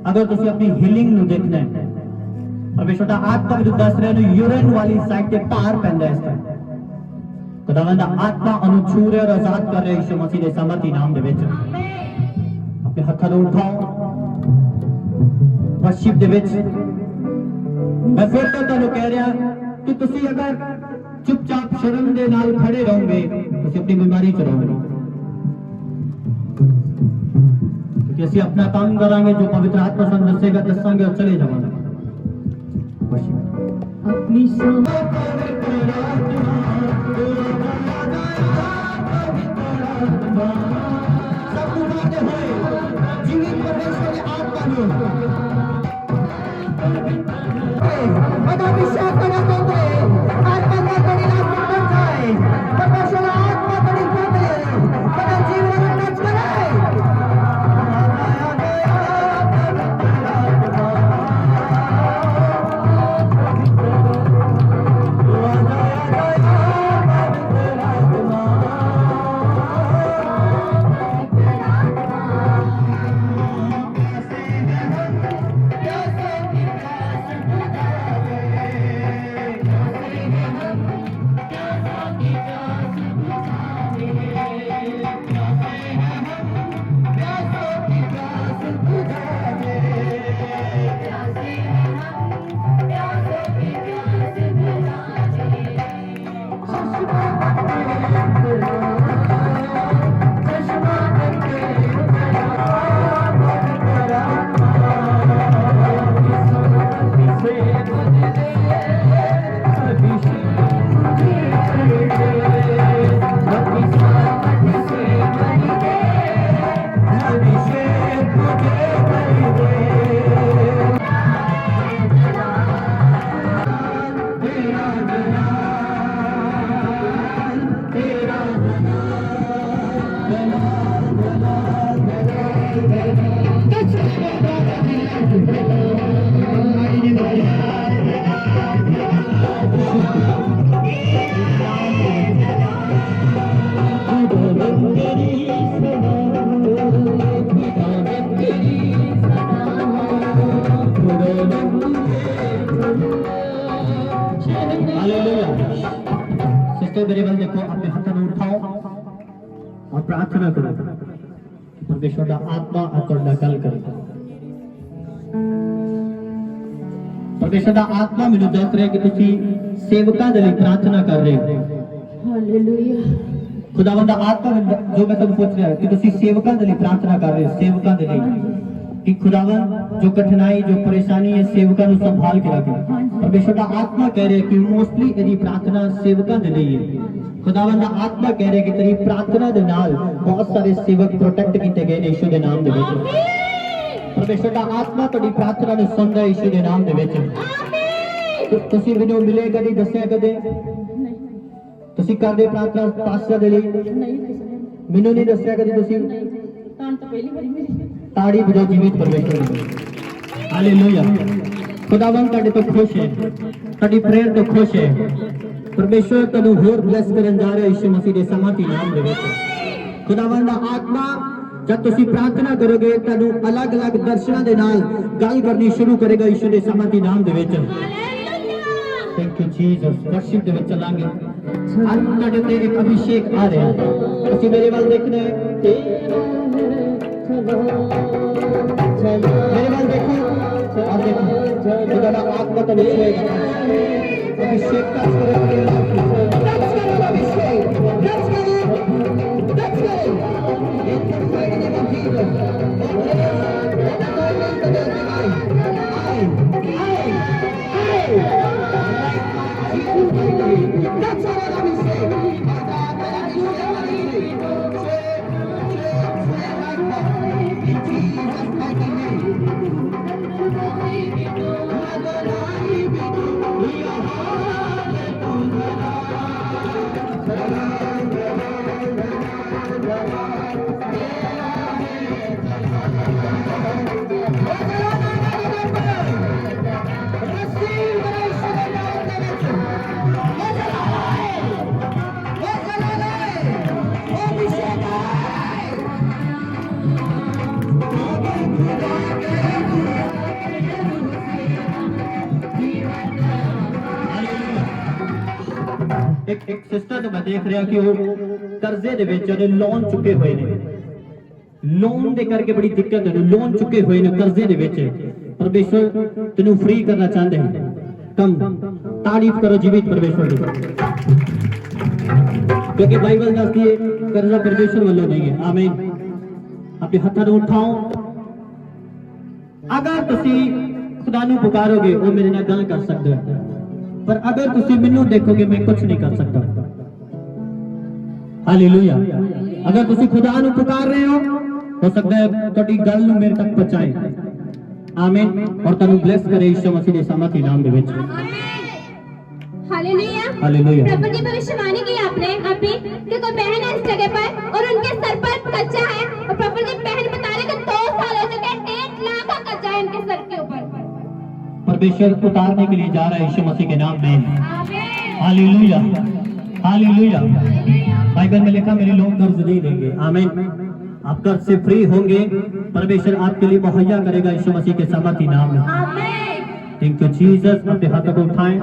अगर तुसी अपनी हीलिंग नु देखना है। परमेश्वर दा आत्मा भी दस रहे नु यूरन वाली साइड ते पार पैंदा है। इस टाइम खुदावंद दा आत्मा ओनु छू रहा और आजाद कर रहा है यीशु मसीह दे सामर्थी नाम दे विच। अपने हत्थां नु उठाओ वर्शिप दे विच। मैं फिर तो तुहानू कह रहा कि तुसी अगर चुपचाप शर्म दे नाल खड़े रहोगे तुसी अपनी बीमारी च रहोगे, क्योंकि असि अपना काम करांगे जो पवित्र आत्मा सन दसेगा दसांगे और चले जावांगे। अपनी जीवित परमेश्वर की आत्मा अभिषेक करा तो आत्मा का बड़ी बन जाए। परमेश्वर आत्मा बड़ी बदले बड़ा जीवन में टच करे। सिस्टर मेरे बल देखो, अपने हाथ में उठाओ और प्रार्थना करो परमेश्वर का आत्मा और गल करे। परमेश्वर का आत्मा मैंने दस रहा कि तुसी सेवकां दे लई प्रार्थना कर रहे हो। हालेलुया। खुदावंद आत्मा जो मैं तुम पूछ रहा कि तुसी सेवकां दे लई प्रार्थना कर रहे हो, सेवकां दे लई कि खुदावंद जो कठिनाई जो परेशानी है सेवकां ਨੂੰ संभाल के रखे। परमेश्वर का आत्मा कह रहे कि मोस्टली यदि प्रार्थना सेवकां दे लई है। खुदावंद आत्मा कह रहे कि तेरी प्रार्थना दे नाल बहुत सारे सेवक प्रोटेक्ट कीते गए ने यीशु दे नाम दे विच। परमेश्वर का आत्मा तेरी प्रार्थना ਨੂੰ ਸੁਣਦਾ ਯੀशु ਦੇ ਨਾਮ ਦੇ ਵਿੱਚ। ਤੁਸੀਂ ਮੈਨੂੰ ਮਿਲੇ ਕਦੀ ਦੱਸਿਆ ਕਦੇ ਤੁਸੀਂ ਕਰਦੇ ਪ੍ਰਾਰਥਨਾ ਪਾਸਟਰ ਦੇ ਲਈ ਮੈਨੂੰ ਨਹੀਂ ਦੱਸਿਆ ਕਦੀ ਤੁਸੀਂ ਤਾਂ ਪਹਿਲੀ ਵਾਰੀ ਮੇਰੀ ताड़ी बजाओ जीवित परमेश्वर में। हालेलुया। खुदावंद ਤੁਹਾਡੇ ਤੋਂ ਖੁਸ਼ ਹੈ, ਤੁਹਾਡੀ ਪ੍ਰੇਅਰ ਤੋਂ ਖੁਸ਼ ਹੈ। परमेश्वर ਤੁਹਾਨੂੰ ਹੋਰ ਬਲੈਸ ਕਰਨ ਜਾ ਰਿਹਾ ਯਿਸੂ ਮਸੀਹ ਦੇ ਸਮਰਥੀ ਨਾਮ ਦੇ ਵਿੱਚ। खुदावंद ਦਾ ਆਤਮਾ जब ਤੁਸੀਂ प्रार्थना करोगे ਤੁਹਾਨੂੰ अलग-अलग ਦਰਸ਼ਨਾਂ ਦੇ ਨਾਲ ਗੱਲ ਕਰਨੀ ਸ਼ੁਰੂ ਕਰੇਗਾ ਯਿਸੂ ਦੇ ਸਮਰਥੀ ਨਾਮ ਦੇ ਵਿੱਚ। Thank you Jesus. ਵਰਸ਼ਿਪ ਦੇ ਵਿੱਚ ਚੱਲਾਂਗੇ। ਅੱਜ ਤੁਹਾਡੇ ਤੇ ਇੱਕ ਅਭਿਸ਼ੇਕ ਆ ਰਿਹਾ ਹੈ। ਤੁਸੀਂ ਮੇਰੇ ਵੱਲ ਦੇਖਣਾ ਹੈ। मेरे बाल देखो और देखो खुदा का आत्मा तो अभिषेक का एक सिस्टर तो मैं देख रहा कि वो कर्जे दे विच ओने लोन चुके हुए ने। लोन दे करके बड़ी दिक्कत है। लोन चुके हुए ने कर्जे दे विच। परमेश्वर तेनू फ्री करना चाहते हैं। कम तारीफ करो जीवित परमेश्वर की, क्योंकि बाइबल दसदी है कर्जा परमेश्वर वालों नहीं है। आमीन। अपने हाथों को उठाओ। अगर तुसी खुदा नू पुकारोगे वो मेरे नाल गल कर सकदा है, पर अगर तुसी मैनू देखोगे मैं कुछ नहीं कर सकता। हालेलुया। अगर तुसी खुदा नू पुकार रहे हो सकता है ਤੁਹਾਡੀ ਗੱਲ ਨੂੰ ਮੇਰੇ तक पहुंचाए। आमीन। और तनु ब्लेस करे यीशु मसीह के सामर्थी नाम दे विच। हालेलुया। हालेलुया। प्रभु की भविष्यवाणी की आपने अभी कि कोई बहन है इस जगह पर और उनके सर पर कर्जा है और प्रभु की बहन बता रहे कि 2 साल हो चुके हैं, 1.5 लाख का कर्जा है उनके सर के ऊपर। परमेश्वर उतारने के लिए जा रहा है यीशु मसीह के नाम में। आमीन। हालेलुया। हालेलुया। बाइबल में लिखा मेरे लोग कर्ज नहीं देंगे। आमीन। आप कर्ज से फ्री होंगे। परमेश्वर आपके लिए मुहैया करेगा यीशु मसीह के सामर्थी नाम में। आमीन। Thank you Jesus. अपने हाथों को उठाएं।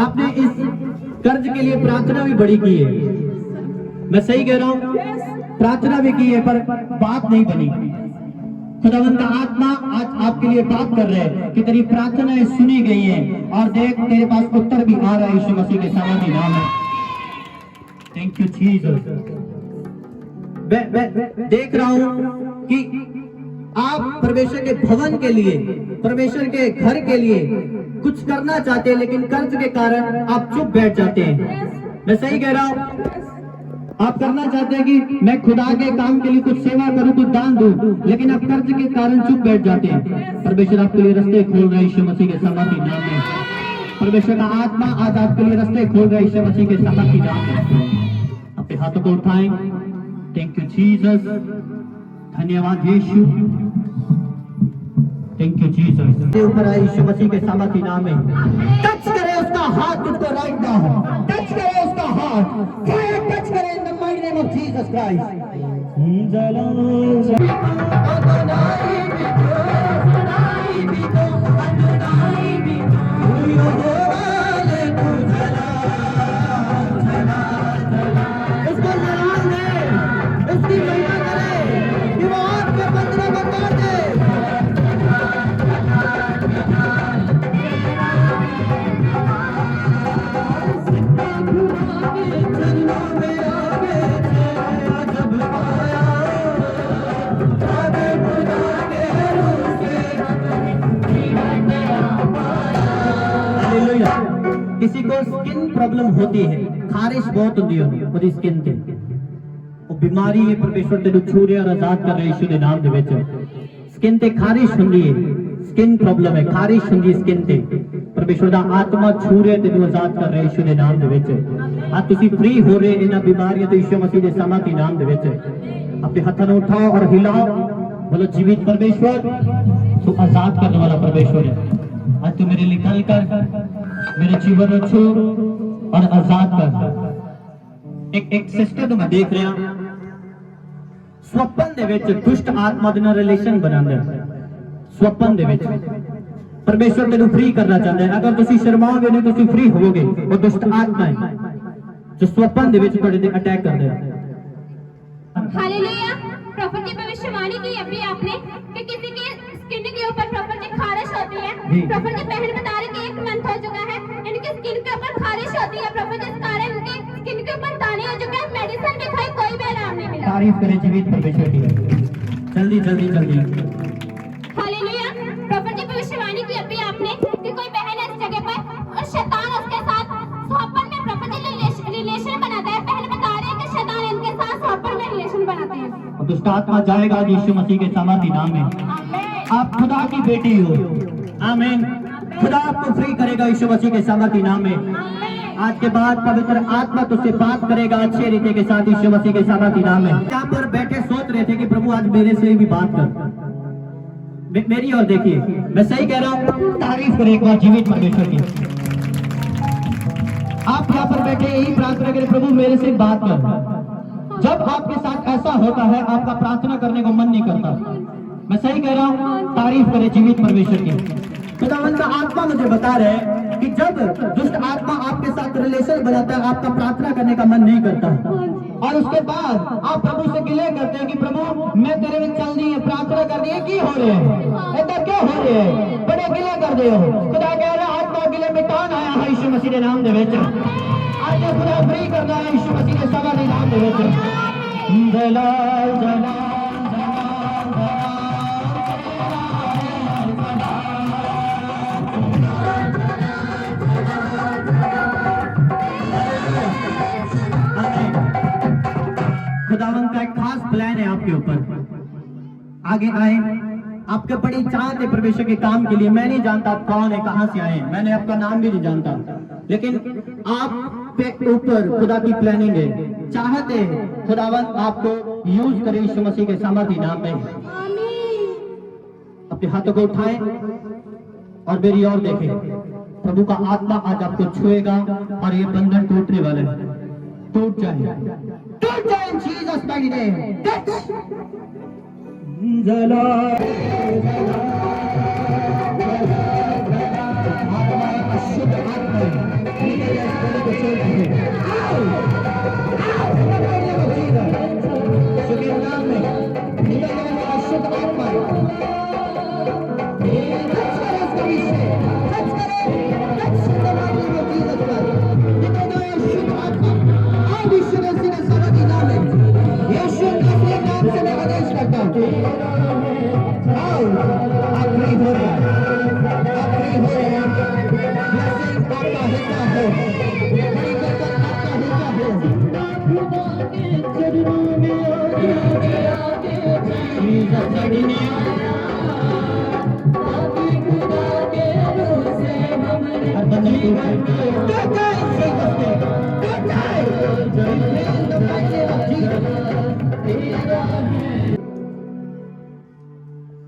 आपने इस कर्ज के लिए प्रार्थना भी बड़ी की है। मैं सही कह रहा हूं? प्रार्थना भी की है पर बात नहीं बनी। खुदावंद का आत्मा आज आपके लिए बात कर रहे हैं कि तेरी प्रार्थनाएं सुनी गई हैं और देख तेरे पास उत्तर भी आ रहा है यीशु मसीह के सामर्थी नाम में। Thank you Jesus. मैं देख रहा हूं कि आप परमेश्वर के भवन के लिए, परमेश्वर के घर के लिए कुछ करना चाहते हैं, लेकिन कर्ज के कारण आप चुप बैठ जाते हैं। मैं सही कह रहा हूं? आप करना चाहते हैं कि मैं खुदा के काम के लिए कुछ सेवा करूं, कुछ दान दूं, लेकिन आप कर्ज के कारण चुप बैठ जाते हैं। परमेश्वर आपके लिए रास्ते खोल रहा है यीशु मसीह के सामर्थी नाम में। परमेश्वर का आत्मा आज आपके लिए रास्ते खोल रहा है यीशु मसीह के सामर्थी नाम में। अपने हाथों को उठाएं। थैंक यू जीसस, धन्यवाद यीशु, थैंक यू जीसस। के ऊपर आए यीशु मसीह के सामर्थी नाम में टच करे उसका हाथ, उसको राइट नाउ टच करे उसका हाथ, टच करे in the mighty name of Jesus Christ. उसको जलाल दे, उसकी महिमा करे, दीवार पे बंदरों को तोड़ दे। हालेलुया। किसी को स्किन प्रॉब्लम होती है, खारिश बहुत होती है ਉਹਦੀ स्किन ਤੇ, ਉਹ ਬਿਮਾਰੀ ਹੈ ਪਰਮੇਸ਼ਵਰ ਤੈਨੂੰ ਛੂ ਰਿਹਾ ਔਰ ਆਜ਼ਾਦ ਕਰ ਰਿਹਾ ਯਿਸੂ ਦੇ ਨਾਮ ਦੇ ਵਿੱਚ। स्किन ਤੇ ਖਾਰਿਸ਼ ਹੁੰਦੀ ਹੈ, स्किन प्रॉब्लम है, ਖਾਰਿਸ਼ ਹੁੰਦੀ ਹੈ स्किन ਤੇ, ਪਰਮੇਸ਼ਵਰ ਦਾ ਆਤਮਾ ਛੂ ਰਿਹਾ ਤੈਨੂੰ ਆਜ਼ਾਦ ਕਰ ਰਿਹਾ ਯਿਸੂ ਦੇ ਨਾਮ ਦੇ ਵਿੱਚ। ਅੱਜ ਤੁਸੀਂ ਫ੍ਰੀ ਹੋ ਰਹੇ ਇਹਨਾਂ ਬਿਮਾਰੀਆਂ ਤੋਂ ਯਿਸੂ ਮਸੀਹ ਦੇ ਸਾਮਰਥੀ ਨਾਮ ਦੇ ਵਿੱਚ। अपने हाथों को उठाओ और हिलाओ, बोलो जीवित परमेश्वर तू आजाद करने वाला परमेश्वर है। आज तू मेरे लिए निकल कर मेरे जीवन को छू और आजाद कर। एक सिस्टर तो मैं देख रहा स्वप्न ਦੇ ਵਿੱਚ ਦੁਸ਼ਟ ਆਤਮਾ ਦੇ ਨਾਲ ਰਿਲੇਸ਼ਨ ਬਣਾਉਂਦਾ ਹੈ। स्वप्न ਦੇ ਵਿੱਚ परमेश्वर तेन फ्री करना चाहता है। अगर तुम शर्माओगे नहीं तुम फ्री होवोगे। वो दुष्ट आत्मा है जो स्वप्न ਦੇ ਵਿੱਚ ਤੁਹਾਡੇ ਤੇ अटैक करता है। हालेलुया। प्रॉफिट की भविष्यवाणी की अभी आपने कि किसी की स्किन के ऊपर प्रॉफिट की खारिश होती है। प्रॉफिट की बहन बता रही कि 1 मंथ हो चुका है, इनकी स्किन के ऊपर खारिश होती है। प्रॉफिट इस कारण उनकी स्किन के ऊपर दाने हो चुके हैं, मेडिसिन भी खाई कोई भी आराम नहीं मिला। तारीफ करें जीवित परमेश्वर की। जल्दी जल्दी जल्दी। हालेलुया। प्रॉफिट की भविष्यवाणी की अभी आपने कि कोई बहन है इस जगह पर और शैतान उसके साथ स्वप्न में प्रॉफिट रिलेशन बनाता है। बहन बता रही है कि शैतान इनके साथ स्वप्न में रिलेशन बनाते हैं। और दुष्ट आत्मा जाएगा यीशु मसीह के सामर्थी नाम में। आप खुदा की बेटी हो, आमीन। खुदा आपको फ्री करेगा यीशु मसीह के सामर्थी नाम में। आज के बाद पवित्र आत्मा तुझसे बात करेगा अच्छे रीते के साथ यीशु मसीह के सामर्थी नाम में। यहाँ पर बैठे सोच रहे थे कि प्रभु आज मेरे से भी बात कर, मेरी और देखिए मैं सही कह रहा हूँ। तारीफ करें एक बार जीवित परमेश्वर की। आप यहाँ पर बैठे यही प्रार्थना करें, प्रभु मेरे से बात कर। जब आपके साथ ऐसा होता है आपका प्रार्थना करने को मन नहीं करता। मैं सही कह रहा हूँ। तारीफ करें जीवित परमेश्वर की। खुदावंद का आत्मा मुझे बता रहे हैं कि जब दुष्ट आत्मा आपके साथ रिलेशन बनाता है आपका प्रार्थना करने का मन नहीं करता, और उसके बाद आप प्रभु से गिले करते हैं कि प्रभु मैं तेरे में चल रही है, प्रार्थना कर रही है, की हो रहे हैं ऐसा क्यों हो रहे हैं, बड़े गिले कर दे हो। खुदा कह रहा है आत्मा गिले मिटान आया है यीशु मसीह के नाम दे विच। आज खुदा फ्री करना है यीशु मसीह के सामर्थी नाम दे विच। जलाल जलाल खुदावंद का एक खास प्लान है आपके ऊपर। आगे आए, आपके बड़ी चाहत है परमेश्वर के काम के लिए। मैं नहीं जानता आप कौन है, कहां से आए, मैंने आपका नाम भी नहीं जानता, लेकिन आप पे ऊपर खुदा की प्लानिंग है, चाहत है खुदावंद आपको यूज करे यीशु मसीह के सामर्थी नाम में। अपने हाथों को उठाएं और मेरी ओर देखें। प्रभु का आत्मा आज आपको छुएगा और ये बंधन टूटने वाले हैं। टूट जाए, टूट जाए इन जीसस माइटी नेम।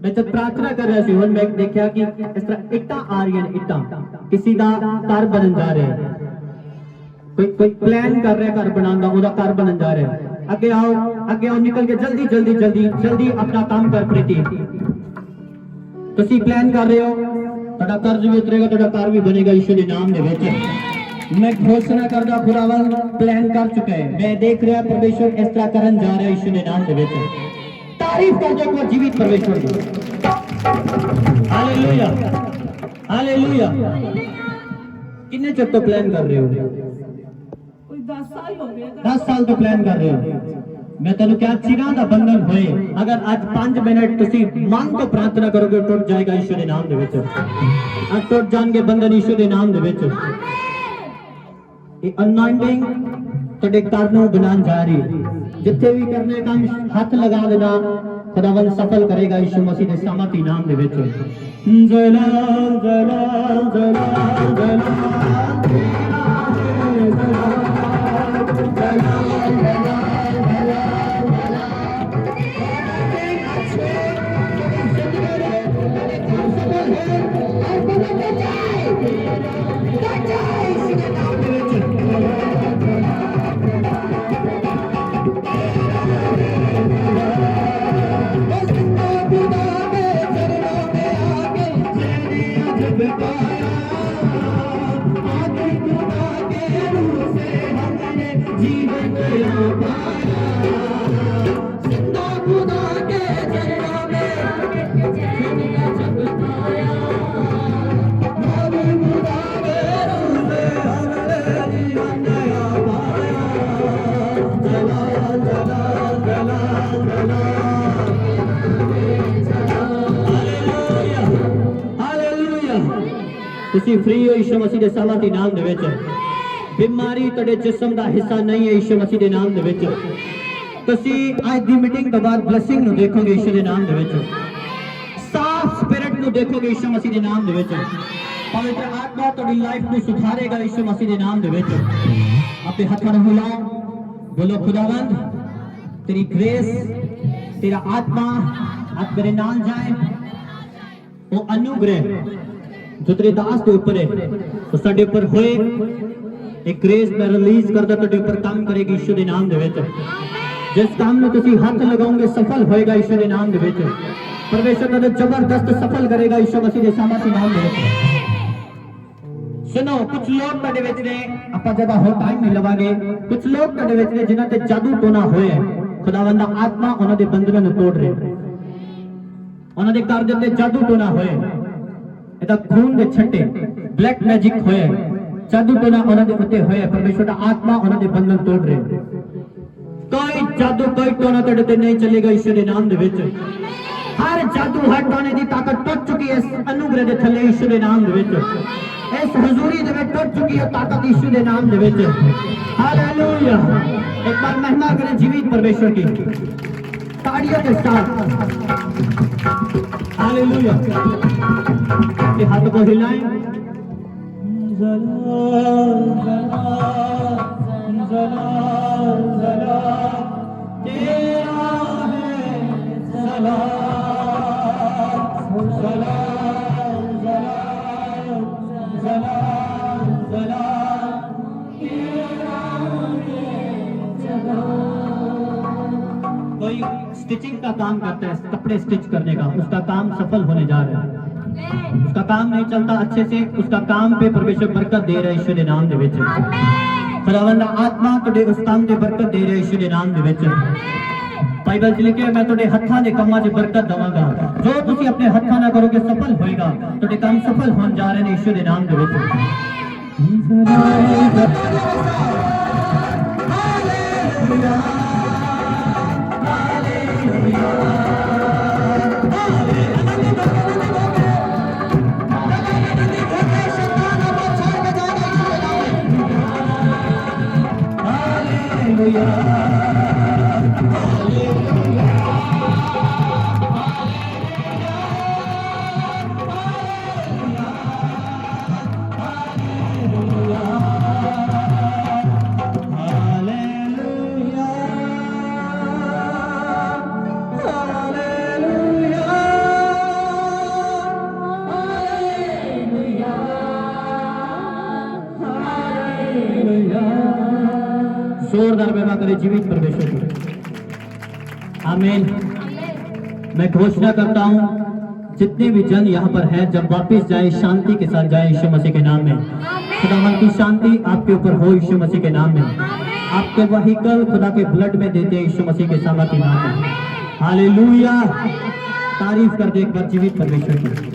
मैं जब प्रार्थना कर रहा सी हुण मैं देखा कि इस तरह इट्टां आ रही हैं, इट्टां किसी दा घर बनन जा रहा है, कोई प्लान कर रहा है घर बनाने का, ओदा घर बनन जा रहा है। आगे आओ निकल के जल्दी जल्दी जल्दी जल्दी अपना काम कर प्रीति। तुसी प्लान कर रहे हो, तुहाडा कर्ज भी उतरेगा, तुहाडा घर भी बनेगा यीशु दे नाम दे विच। मैं घोषणा करदा खुदावन प्लान कर चुका है, मैं देख रहा परमेश्वर इस तरह करन जा रहा है यीशु दे नाम दे विच। तारीफ कर दो को जीवित परमेश्वर की। Hallelujah hallelujah. कितने चਿਰ तो प्लान कर रहे हो? 10 साल तो प्लान कर रहे हो। मैं तेन क्या चिरां दा बंधन होए, अगर आज 5 मिनट तुसी मन तो प्रार्थना करोगे टूट जाएगा यीशु दे नाम दे विच। आज टूट जाएंगे बंधन यीशु दे नाम दे विच। ये अनॉइंटिंग तुहाडे घर नूं बनान जा रही है। जिथे भी करने काम हाथ लगा देना, खुदावन सफल करेगा यीशु मसीह दे सामर्थी नाम दे विच। जलाल जलाल जलाल जलाल तुसी फ्री हो यीशु मसीह दे सामर्थी नाम दे विच। बीमारी तुहाडे जिस्म दा हिस्सा नहीं है यीशु मसीह दे नाम दे विच। तुसी आज दी मीटिंग तो बाद ब्लेसिंग नु देखोगे यीशु दे नाम दे विच। साफ स्पिरिट नु देखोगे यीशु मसीह दे नाम दे विच। पवित्र आत्मा तुहाडी लाइफ नु सुधारेगा यीशु मसीह दे नाम दे विच। अपने हाथों नु हिलाओ, बोलो खुदावंद तेरी ग्रेस, तेरा आत्मा आज मेरे नाल जाए। वो अनुग्रह जो तेरे दास के ऊपर है तो साडे ऊपर होए। एक ग्रेस मैं रिलीज करदा तुहाडे ऊपर काम करेगी यीशु दे नाम दे विच। जिस काम में तुसी हाथ लगाओगे सफल होएगा यीशु दे नाम दे विच। परमेश्वर तुहाडे जबरदस्त सफल करेगा यीशु मसीह दे सामर्थी नाम दे विच। सुनो, कुछ लोग तुहाडे विच ने, आपां ज्यादा हो टाइम नहीं लवांगे, कुछ लोग तुहाडे विच ने जिन्हां ते जादू टोना होया है। खुदावंद दा आत्मा उन्हां दे बंधनां नूं तोड़ रहा है। उन्हां दे घर दे उत्ते जादू टोना होया है। इहदा खून दे छट्टे ब्लैक मैजिक होया है, जादू टोना उन्हां दे उत्ते होया है। परमेश्वर दा आत्मा उन्हां दे बंधन तोड़ रहा है। कोई जादू कोई टोना तुहाडे ते नहीं चलेगा यीशु दे नाम दे विच। हर जादू हर टोने दी ताकत टुट चुकी है इस अनुग्रह दे थल्ले यीशु दे नाम दे विच। इस हुजूरी दे विच टुट चुकी है ताकत यीशु दे नाम दे विच। हालेलुया। एक बार महिमा करें जीवित परमेश्वर की ताड़ियों के साथ। हालेलुया। अपने हाथों को हिलाएं। जलाल जलाल जलाल जलाल तेरा है जलाल जलाल जलाल जलाल जलाल तेरा है जलाल। कोई स्टिचिंग का काम करता है, कपड़े स्टिच करने का, उसका काम सफल होने जा रहा है। उसका काम नहीं चलता अच्छे से, उसका काम पे परमेश्वर बरकत दे रहा है यीशु दे नाम दे विच। खुदावंद आत्मा तुहाडे उस काम ते बरकत दे रहा है यीशु दे नाम दे विच। बाइबल च लिखिया मैं तुहाडे हत्थां दे कामां 'च बरकत दवांगा। जो तुसीं अपने हत्थां नाल करोगे सफल होएगा। तुहाडे काम सफल होण जा रहे हैं यीशु दे नाम दे विच। जोरदार महिमा करे जीवित परमेश्वर की। आमीन। मैं घोषणा करता हूँ जितने भी जन यहाँ पर हैं जब वापस जाए शांति के साथ जाए यीशु मसीह के नाम में। खुदावन की शांति आपके ऊपर हो यीशु मसीह के नाम में। आपके वहीकल खुदा के ब्लड में देते हैं यीशु मसीह के सामर्थ्य नाम में। हालेलुया। तारीफ कर दे एक बार जीवित परमेश्वर की।